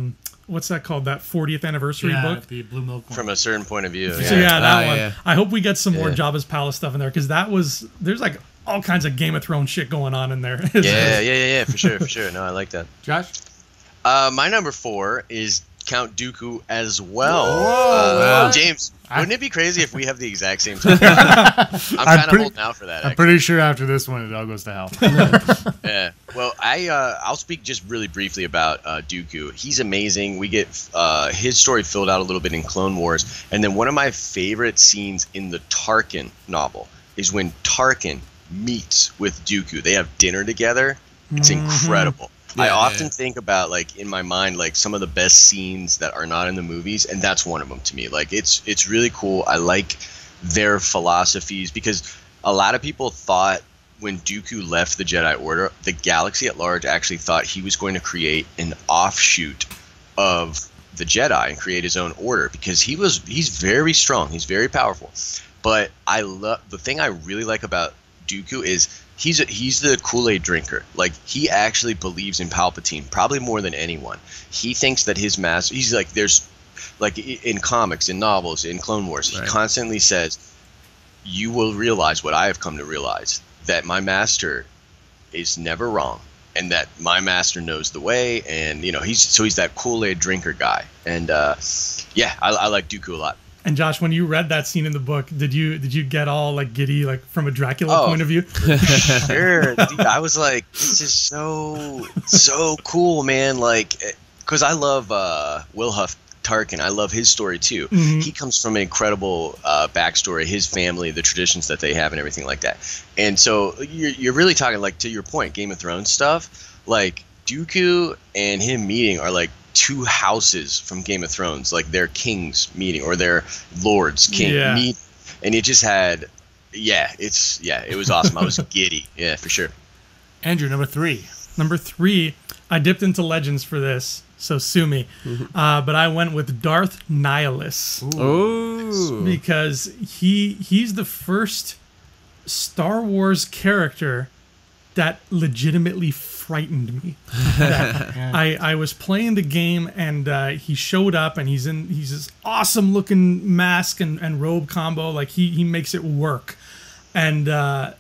[SPEAKER 3] What's that called? That 40th anniversary book?
[SPEAKER 1] The Blue Milk one.
[SPEAKER 4] From a certain point of view.
[SPEAKER 3] So that one.
[SPEAKER 2] Yeah.
[SPEAKER 3] I hope we get some more Jabba's Palace stuff in there, because there's like all kinds of Game of Thrones shit going on in there.
[SPEAKER 4] Yeah, for sure. No, I like that.
[SPEAKER 1] Josh?
[SPEAKER 4] My number 4 is Count Dooku as well. James, wouldn't it be crazy if we have the exact same time? I'm kind of holding out for that.
[SPEAKER 1] I'm pretty sure after this one, it all goes to hell.
[SPEAKER 4] Yeah. Well, I'll speak just really briefly about Dooku. He's amazing. We get his story filled out a little bit in Clone Wars, and then one of my favorite scenes in the Tarkin novel is when Tarkin meets with Dooku. They have dinner together. It's incredible. I often think about, like, in my mind, like, some of the best scenes that are not in the movies, and that's one of them to me. Like, it's really cool. I like their philosophies, because a lot of people thought when Dooku left the Jedi Order, the galaxy at large actually thought he was going to create an offshoot of the Jedi and create his own order, because he's very strong, he's very powerful. But the thing I really like about Dooku is he's the Kool-Aid drinker. Like, he actually believes in Palpatine probably more than anyone. He thinks that his master, he's like, there's like in comics, in novels, in Clone Wars, he constantly says, you will realize what I have come to realize, that my master is never wrong, and that my master knows the way, and he's that Kool-Aid drinker guy. And I like Dooku a lot.
[SPEAKER 3] And Josh, when you read that scene in the book, did you get all like giddy, like from a Dracula point of view?
[SPEAKER 4] Sure. Dude, I was like, this is so cool, man. Like, because I love Will Huff Tarkin. I love his story too. Mm-hmm. He comes from an incredible backstory, his family, the traditions that they have, and everything like that. And so you're really talking, like, to your point, Game of Thrones stuff. Like, Dooku and him meeting are like 2 houses from Game of Thrones, like their kings meeting, or their lords meet, and it just had, it was awesome. I was giddy, for sure.
[SPEAKER 1] Andrew, number 3.
[SPEAKER 3] Number 3, I dipped into Legends for this, so sue me, but I went with Darth Nihilus.
[SPEAKER 2] Ooh.
[SPEAKER 3] Because he's the first Star Wars character that legitimately frightened me. I was playing the game, and he showed up, and he's this awesome looking mask and robe combo. Like, he makes it work. And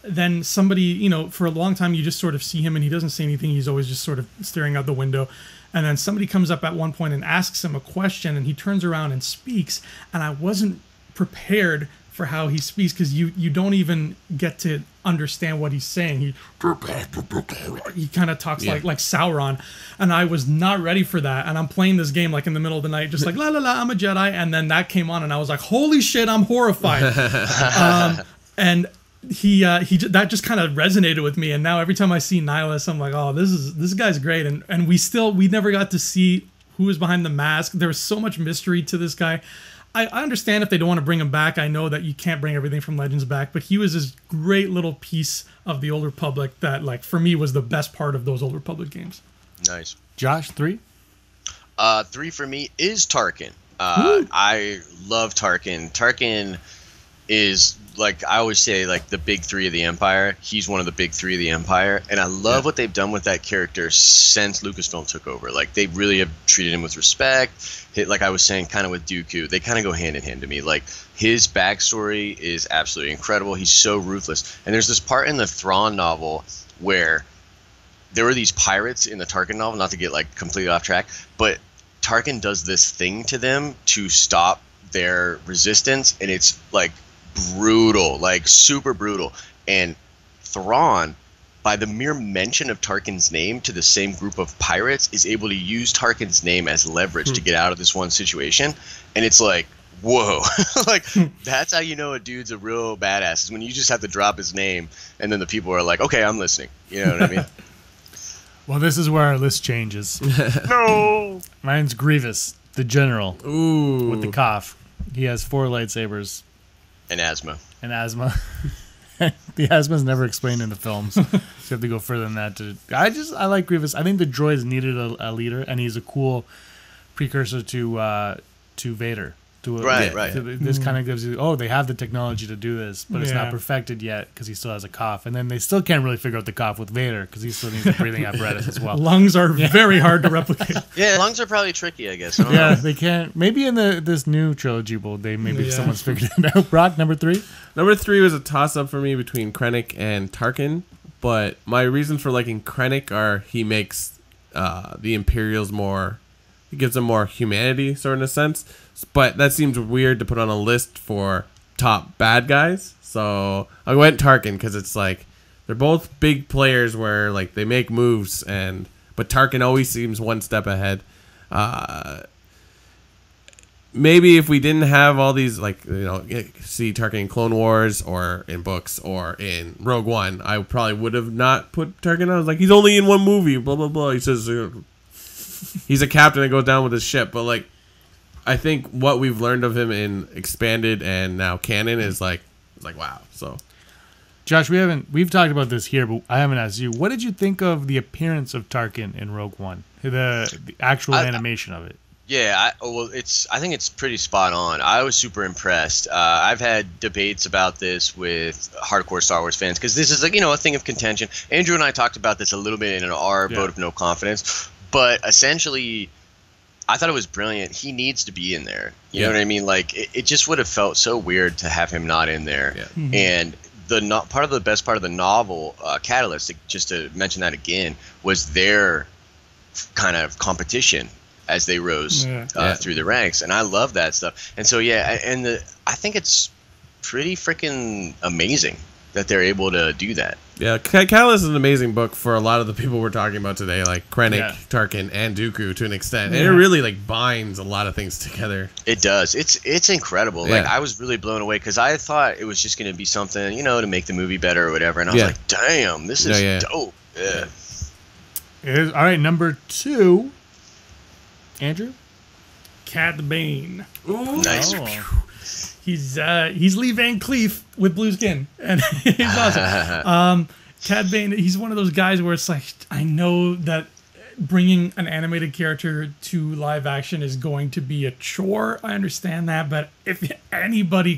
[SPEAKER 3] then somebody, for a long time, you just sort of see him, and he doesn't say anything. He's always just sort of staring out the window. And then somebody comes up at one point and asks him a question, and he turns around and speaks. And I wasn't prepared for how he speaks, because you don't even get to understand what he's saying. He kind of talks like Sauron, and I was not ready for that. And I'm playing this game like in the middle of the night, just like la la la, I'm a Jedi, and then that came on, and I was like, holy shit, I'm horrified. And he that just kind of resonated with me. And now every time I see Nihilus, I'm like, oh, this guy's great. And we never got to see who was behind the mask. There was so much mystery to this guy. I understand if they don't want to bring him back. I know that you can't bring everything from Legends back, but he was this great little piece of the Old Republic that, like, for me, was the best part of those Old Republic games.
[SPEAKER 4] Nice.
[SPEAKER 1] Josh, 3?
[SPEAKER 4] 3 for me is Tarkin. I love Tarkin. Tarkin is, like I always say, like the big 3 of the Empire. He's one of the big 3 of the Empire, and I love what they've done with that character since Lucasfilm took over. Like, they really have treated him with respect. Like I was saying, kind of with Dooku, they kind of go hand in hand to me. Like, his backstory is absolutely incredible. He's so ruthless. And there's this part in the Throng novel where there were these pirates in the Tarkin novel, not to get like completely off track, but Tarkin does this thing to them to stop their resistance, and it's like brutal, like super brutal. And Thrawn, by the mere mention of Tarkin's name to the same group of pirates, is able to use Tarkin's name as leverage to get out of this one situation. And it's like, whoa. Like, that's how you know a dude's a real badass, is when you just have to drop his name and then the people are like, okay, I'm listening. You know what I mean?
[SPEAKER 1] Well, this is where our list changes.
[SPEAKER 4] No!
[SPEAKER 1] Mine's Grievous, the general.
[SPEAKER 2] Ooh.
[SPEAKER 1] With the cough. He has 4 lightsabers.
[SPEAKER 4] And asthma.
[SPEAKER 1] And asthma. The asthma's never explained in the films. So you have to go further than that. I like Grievous. I think the droids needed a leader, and he's a cool precursor to Vader.
[SPEAKER 4] Right.
[SPEAKER 1] This kind of gives you, they have the technology to do this, but it's not perfected yet because he still has a cough. And then they still can't really figure out the cough with Vader because he still needs a breathing apparatus as well.
[SPEAKER 3] Lungs are very hard to replicate.
[SPEAKER 4] Yeah, lungs are probably tricky, I guess. I don't know.
[SPEAKER 1] They can't. Maybe in this new trilogy, someone's figured it out. Brock, number 3?
[SPEAKER 2] Number 3 was a toss-up for me between Krennic and Tarkin, but my reasons for liking Krennic are he makes the Imperials more... He gives them more humanity, sort of in a sense. But that seems weird to put on a list for top bad guys. So I went Tarkin because it's like they're both big players where like they make moves, but Tarkin always seems one step ahead. Maybe if we didn't have all these, like, see Tarkin in Clone Wars or in books or in Rogue One, I probably would have not put Tarkin on. I was like, he's only in one movie, blah blah blah. He says he's a captain that goes down with his ship, but like, I think what we've learned of him in expanded and now canon is like wow. So,
[SPEAKER 1] Josh, we've talked about this here, but I haven't asked you. What did you think of the appearance of Tarkin in Rogue One? The actual animation of it.
[SPEAKER 4] Yeah, I think it's pretty spot on. I was super impressed. I've had debates about this with hardcore Star Wars fans because this is a thing of contention. Andrew and I talked about this a little bit in our vote of no confidence, but essentially, I thought it was brilliant. He needs to be in there. You know what I mean? Like, it just would have felt so weird to have him not in there. Yeah. Mm-hmm. And the best part of the novel, Catalyst, just to mention that again, was their kind of competition as they rose through the ranks. And I love that stuff. And so, I think it's pretty freaking amazing that they're able to do that.
[SPEAKER 2] Yeah, Catalyst is an amazing book for a lot of the people we're talking about today, like Krennic, Tarkin, and Dooku to an extent. And it really like binds a lot of things together.
[SPEAKER 4] It does. It's incredible. Like, I was really blown away because I thought it was just going to be something, to make the movie better or whatever. And I was like, damn, this is dope. Yeah.
[SPEAKER 1] It is. All right, number 2, Andrew?
[SPEAKER 3] Cad Bane.
[SPEAKER 4] Ooh. Nice.
[SPEAKER 1] Oh.
[SPEAKER 3] He's Lee Van Cleef with blue skin, and he's awesome. Cad Bane, he's one of those guys where it's like, I know that bringing an animated character to live action is going to be a chore. I understand that, but if anybody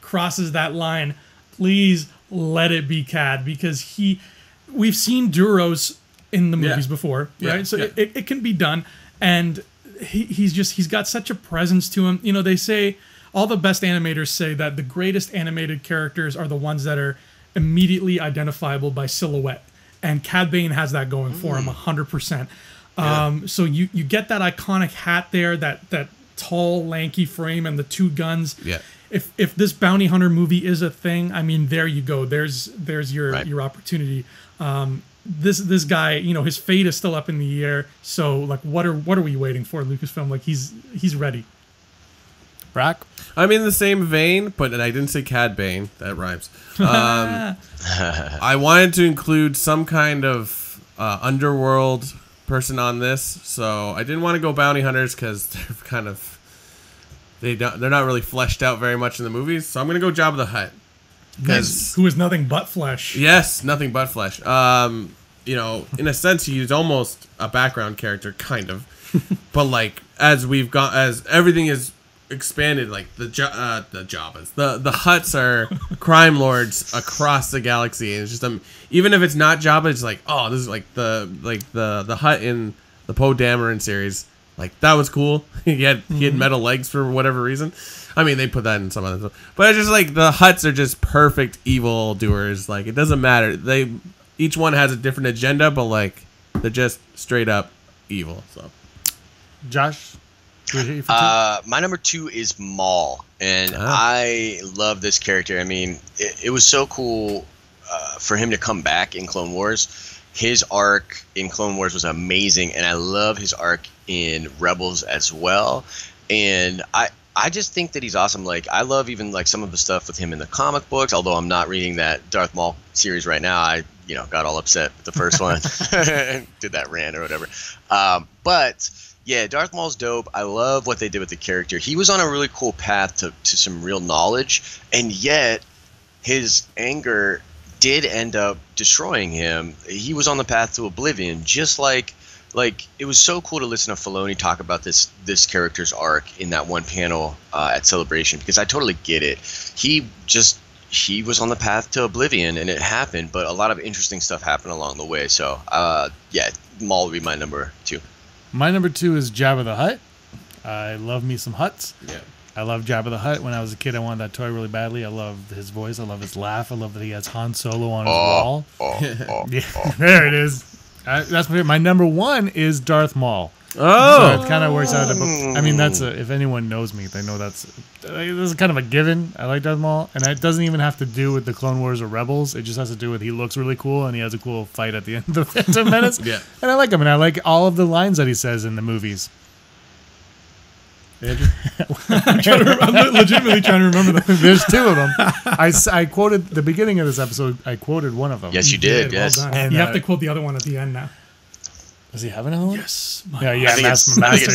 [SPEAKER 3] crosses that line, please let it be Cad, because we've seen Duros in the movies before, right? So it can be done, and he's got such a presence to him. They say, all the best animators say that the greatest animated characters are the ones that are immediately identifiable by silhouette. And Cad Bane has that going for him 100%. So you get that iconic hat there, that tall, lanky frame, and the 2 guns. Yeah. If this bounty hunter movie is a thing, I mean, there you go. There's your opportunity. This guy, his fate is still up in the air. So like, what are we waiting for, Lucasfilm? Like, he's ready.
[SPEAKER 1] Brock?
[SPEAKER 2] I'm in the same vein, but I didn't say Cad Bane. That rhymes. I wanted to include some kind of underworld person on this, so I didn't want to go bounty hunters because they're kind of they're not really fleshed out very much in the movies. So I'm gonna go Jabba the Hutt,
[SPEAKER 3] who is nothing but flesh.
[SPEAKER 2] Yes, nothing but flesh. In a sense, he's almost a background character, kind of. but like as everything is expanded, like the Jabbas, the Hutts are crime lords across the galaxy, and it's just even if it's not Jabba, it's like, oh, this is like the Hutt in the Poe Dameron series. Like, that was cool. he had metal legs for whatever reason. I mean, they put that in some other stuff. But it's just like the Hutts are just perfect evil doers. Like, it doesn't matter. Each one has a different agenda, but like they're just straight up evil. So,
[SPEAKER 1] Josh,
[SPEAKER 4] my number 2 is Maul, and I love this character. I mean, it was so cool for him to come back in Clone Wars. His arc in Clone Wars was amazing, and I love his arc in Rebels as well. And I just think that he's awesome. Like, I love even like some of the stuff with him in the comic books, although I'm not reading that Darth Maul series right now. I got all upset with the first one. Did that rant or whatever. But yeah, Darth Maul's dope. I love what they did with the character. He was on a really cool path to some real knowledge, and yet his anger did end up destroying him. He was on the path to oblivion, just like it was so cool to listen to Filoni talk about this character's arc in that one panel at Celebration, because I totally get it. He was on the path to oblivion, and it happened, but a lot of interesting stuff happened along the way. So yeah, Maul would be my number 2.
[SPEAKER 1] My number 2 is Jabba the Hutt. I love me some Hutts.
[SPEAKER 2] Yeah.
[SPEAKER 1] I love Jabba the Hutt. When I was a kid, I wanted that toy really badly. I love his voice. I love his laugh. I love that he has Han Solo on his wall. Yeah, there it is. That's my number 1 is Darth Maul.
[SPEAKER 2] Oh,
[SPEAKER 1] so it kind of works out. I mean, if anyone knows me, they know this is kind of a given. I like Darth Maul, and it doesn't even have to do with the Clone Wars or Rebels. It just has to do with he looks really cool, and he has a cool fight at the end of the Phantom Menace.
[SPEAKER 2] Yeah,
[SPEAKER 1] and I like him, and I like all of the lines that he says in the movies.
[SPEAKER 3] I'm legitimately trying to remember them.
[SPEAKER 1] There's 2 of them. I quoted the beginning of this episode. I quoted one of them.
[SPEAKER 4] Yes, you did. Yes.
[SPEAKER 3] Well done. And you have to quote the other one at the end now.
[SPEAKER 1] Does he have another one?
[SPEAKER 3] Yes.
[SPEAKER 1] Yeah, Master.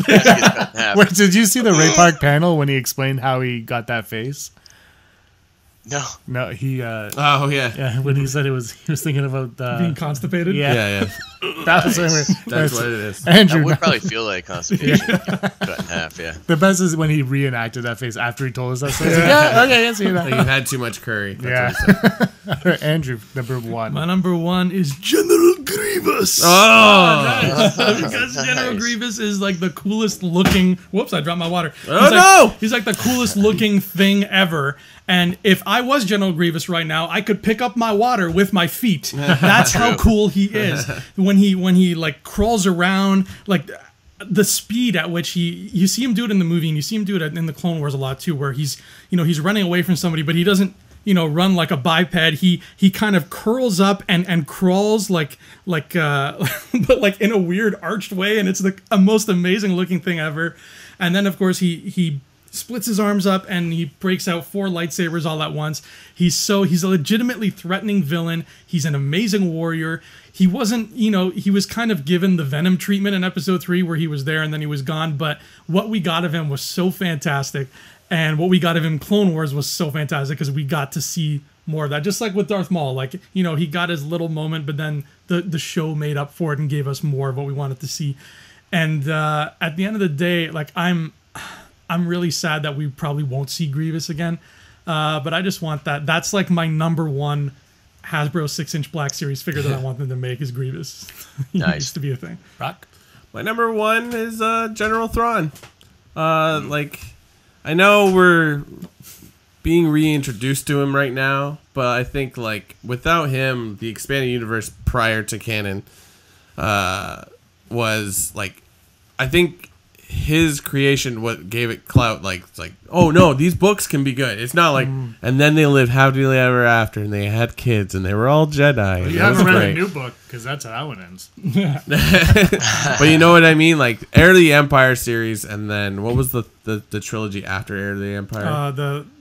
[SPEAKER 1] Yeah. Wait, did you see the Ray Park panel when he explained how he got that face? No, he.
[SPEAKER 2] Oh yeah.
[SPEAKER 1] Yeah, when he said he was thinking about
[SPEAKER 3] being constipated.
[SPEAKER 2] Yeah.
[SPEAKER 1] That's
[SPEAKER 2] what it is.
[SPEAKER 1] Andrew,
[SPEAKER 4] I would probably feel like constipation. Cut in half. Yeah.
[SPEAKER 1] The best is when he reenacted that face after he told us that. So okay, I see that.
[SPEAKER 2] Like, you had too much curry.
[SPEAKER 1] That's Andrew, number 1.
[SPEAKER 3] My number 1 is General Grievous.
[SPEAKER 2] Oh,
[SPEAKER 3] nice. Because General Grievous is like the coolest looking. Whoops, I dropped my water. He's like the coolest looking thing ever. And if I was General Grievous right now, I could pick up my water with my feet. That's how cool he is. When he like crawls around, like the speed at which you see him do it in the movie, and you see him do it in the Clone Wars a lot too, where he's running away from somebody, but he doesn't run like a biped. He kind of curls up and crawls like but like in a weird arched way, and it's the most amazing looking thing ever. And then of course he splits his arms up and he breaks out 4 lightsabers all at once. He's a legitimately threatening villain. He's an amazing warrior. He wasn't, he was kind of given the Venom treatment in episode 3 where he was there and then he was gone. But what we got of him was so fantastic. And what we got of him in Clone Wars was so fantastic because we got to see more of that. Just like with Darth Maul, like, he got his little moment, but then the show made up for it and gave us more of what we wanted to see. And at the end of the day, like, I'm really sad that we probably won't see Grievous again. But I just want that. That's like my number 1 Hasbro 6-inch Black Series figure that I want them to make is Grievous. He needs to be a thing.
[SPEAKER 1] Rock?
[SPEAKER 2] My number 1 is General Thrawn. Like, I know we're being reintroduced to him right now, but I think like without him, the expanded universe prior to canon was like, I think his creation what gave it clout. Like, it's like, oh no, these books can be good. It's not like and then they lived happily ever after and they had kids and they were all Jedi.
[SPEAKER 1] Well, you haven't read a new book because that's how that one ends.
[SPEAKER 2] But you know what I mean, like Heir to the Empire series, and then what was the trilogy after Heir to the Empire?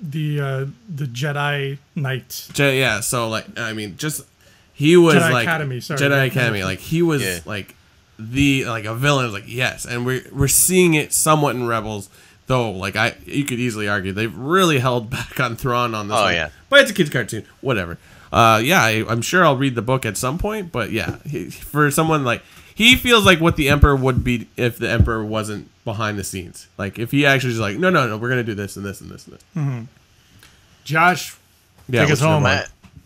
[SPEAKER 3] The Jedi Knight.
[SPEAKER 2] Yeah, so like, I mean, just he was
[SPEAKER 3] Jedi
[SPEAKER 2] like
[SPEAKER 3] Academy, sorry.
[SPEAKER 2] Jedi Academy, like he was like a villain, like yes, and we're seeing it somewhat in Rebels, though. Like you could easily argue they've really held back on Thrawn on this.
[SPEAKER 4] Oh
[SPEAKER 2] one.
[SPEAKER 4] yeah,
[SPEAKER 2] but it's a kids' cartoon, whatever. I'm sure I'll read the book at some point, but yeah, for someone like he feels like what the Emperor would be if the Emperor wasn't behind the scenes. Like if he actually was like, no, we're gonna do this and this and this and this.
[SPEAKER 1] Mm-hmm. Josh, take us home.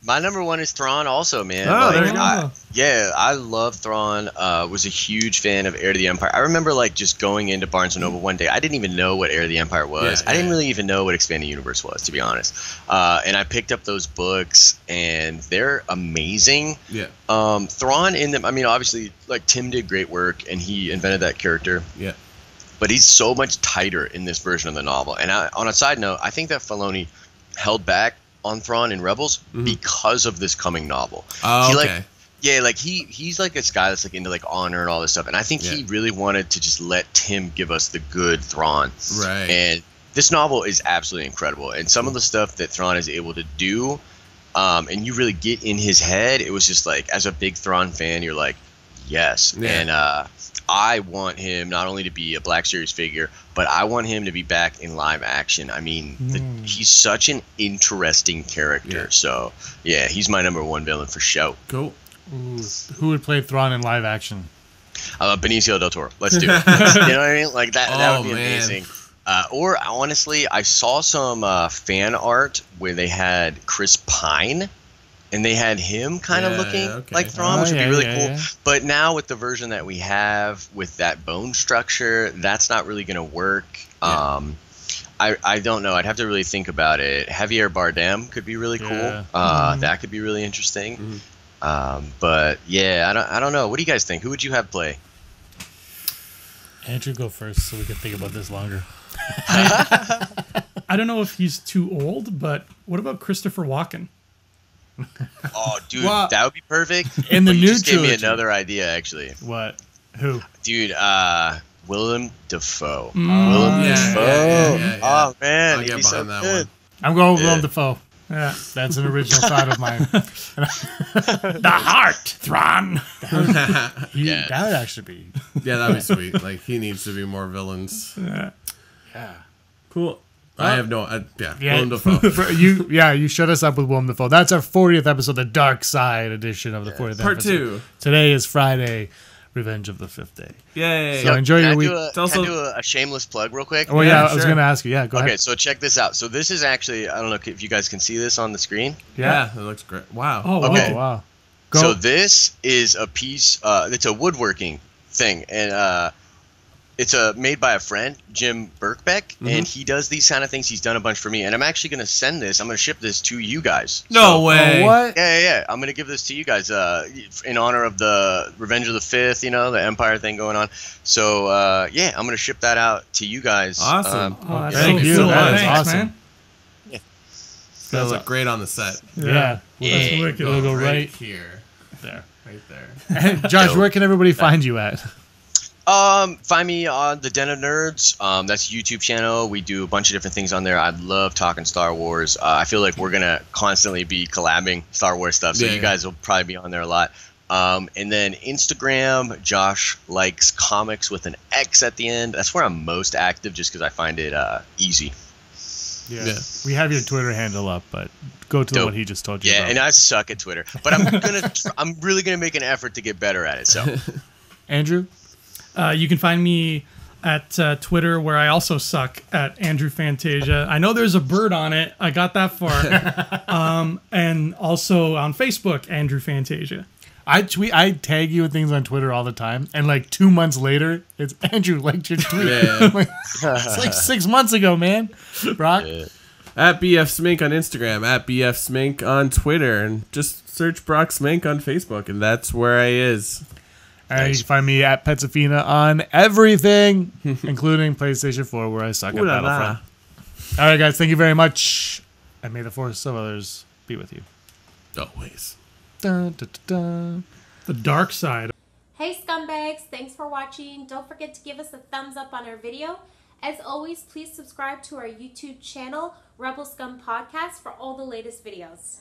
[SPEAKER 4] My number one is Thrawn also, man.
[SPEAKER 2] Oh, there you go.
[SPEAKER 4] I love Thrawn. Was a huge fan of Heir to the Empire. I remember like just going into Barnes & Noble one day. I didn't even know what Heir to the Empire was. I didn't really even know what Expanded Universe was, to be honest. And I picked up those books, and they're amazing.
[SPEAKER 2] Yeah.
[SPEAKER 4] Thrawn in them, I mean, obviously, like Tim did great work, and he invented that character.
[SPEAKER 2] Yeah.
[SPEAKER 4] But he's so much tighter in this version of the novel. And on a side note, I think that Filoni held back on Thrawn in Rebels because of this coming novel.
[SPEAKER 2] Oh, okay.
[SPEAKER 4] He's like this guy that's like into like honor and all this stuff, and I think he really wanted to just let Tim give us the good Thrawn.
[SPEAKER 2] Right.
[SPEAKER 4] And this novel is absolutely incredible, and some of the stuff that Thrawn is able to do, and you really get in his head. It was just like, as a big Thrawn fan, you're like, yes. Yeah. And I want him not only to be a Black Series figure, but I want him to be back in live action. I mean, he's such an interesting character. Yeah. So, yeah, he's my number one villain for show.
[SPEAKER 2] Cool.
[SPEAKER 1] Ooh, who would play Thrawn in live action?
[SPEAKER 4] Benicio del Toro. Let's do it. You know what I mean? Like that would be amazing. Or honestly, I saw some fan art where they had Chris Pine. And they had him kind of looking like Thrawn, which would be really cool. Yeah. But now with the version that we have with that bone structure, that's not really going to work. Yeah. I don't know. I'd have to really think about it. Javier Bardem could be really cool. Yeah. That could be really interesting. But yeah, I don't know. What do you guys think? Who would you have play?
[SPEAKER 1] Andrew, go first so we can think about this longer.
[SPEAKER 3] I don't know if he's too old, but what about Christopher Walken?
[SPEAKER 4] Oh, dude, that would be perfect.
[SPEAKER 1] In the new
[SPEAKER 4] trilogy. Gave me another idea, actually.
[SPEAKER 1] What? Who?
[SPEAKER 4] Dude, Willem Dafoe. Willem Dafoe.
[SPEAKER 2] Yeah.
[SPEAKER 4] Oh man,
[SPEAKER 2] I'll get
[SPEAKER 4] he's so
[SPEAKER 2] behind that
[SPEAKER 4] good.
[SPEAKER 2] one.
[SPEAKER 1] I'm going with Willem Dafoe. Yeah, that's an original thought of mine. The heart, Thrawn. That would actually be.
[SPEAKER 2] Yeah, that'd be sweet. Like, he needs to be more villains.
[SPEAKER 1] Yeah.
[SPEAKER 2] Cool. I have no. Willem Dafoe.
[SPEAKER 1] You shut us up with Willem Dafoe. That's our 40th episode, the Dark Side edition of the 40th
[SPEAKER 2] Part
[SPEAKER 1] episode.
[SPEAKER 2] 2.
[SPEAKER 1] Today is Friday, Revenge of the Fifth Day.
[SPEAKER 2] Yay.
[SPEAKER 1] So enjoy your week.
[SPEAKER 4] Can I do a shameless plug real quick?
[SPEAKER 1] Oh, yeah, I was going to ask you. Yeah, go ahead.
[SPEAKER 4] Okay, so check this out. So this is actually, I don't know if you guys can see this on the screen.
[SPEAKER 2] Yeah, it looks great. Wow.
[SPEAKER 3] Oh,
[SPEAKER 4] okay.
[SPEAKER 1] Wow.
[SPEAKER 4] Go. So this is a piece, it's a woodworking thing, and it's made by a friend, Jim Birkbeck, and he does these kind of things. He's done a bunch for me, and I'm actually going to send this. I'm going to ship this to you guys.
[SPEAKER 2] No way.
[SPEAKER 1] What?
[SPEAKER 4] Yeah. I'm going to give this to you guys in honor of the Revenge of the Fifth, the Empire thing going on. So, I'm going to ship that out to you guys.
[SPEAKER 2] Awesome.
[SPEAKER 1] Thank you. That is awesome.
[SPEAKER 3] Man.
[SPEAKER 4] Yeah.
[SPEAKER 2] That'll look great on the set.
[SPEAKER 1] Yeah.
[SPEAKER 3] It'll
[SPEAKER 2] go right here.
[SPEAKER 1] There.
[SPEAKER 2] Right there.
[SPEAKER 1] Josh, where can everybody find you at?
[SPEAKER 4] Find me on the Den of Nerds. That's a YouTube channel. We do a bunch of different things on there. I love talking Star Wars. I feel like we're gonna constantly be collabing Star Wars stuff, so you guys will probably be on there a lot. And then Instagram, Josh Likes Comics with an X at the end. That's where I'm most active, just because I find it easy.
[SPEAKER 1] Yeah. We have your Twitter handle up, but go to the one he just told you.
[SPEAKER 4] Yeah,
[SPEAKER 1] about.
[SPEAKER 4] and I suck at Twitter, but I'm really gonna make an effort to get better at it. So,
[SPEAKER 1] Andrew.
[SPEAKER 3] You can find me at Twitter, where I also suck, at Andrew Fantasia. I know there's a bird on it. I got that far. And also on Facebook, Andrew Fantasia.
[SPEAKER 1] I tag you with things on Twitter all the time, and like 2 months later, it's Andrew liked your tweet.
[SPEAKER 2] Yeah.
[SPEAKER 1] It's like 6 months ago, man. Brock?
[SPEAKER 4] Yeah.
[SPEAKER 2] At BF Smink on Instagram, at BF Smink on Twitter, and just search Brock Smink on Facebook, and that's where I is.
[SPEAKER 1] You can find me at Petsafina on everything, including PlayStation 4, where I suck at Battlefront. All right, guys, thank you very much. And may the force of others be with you.
[SPEAKER 2] Always.
[SPEAKER 1] Dun, dun, dun, dun.
[SPEAKER 3] The dark side.
[SPEAKER 5] Hey scumbags, thanks for watching. Don't forget to give us a thumbs up on our video. As always, please subscribe to our YouTube channel, Rebel Scum Podcast, for all the latest videos.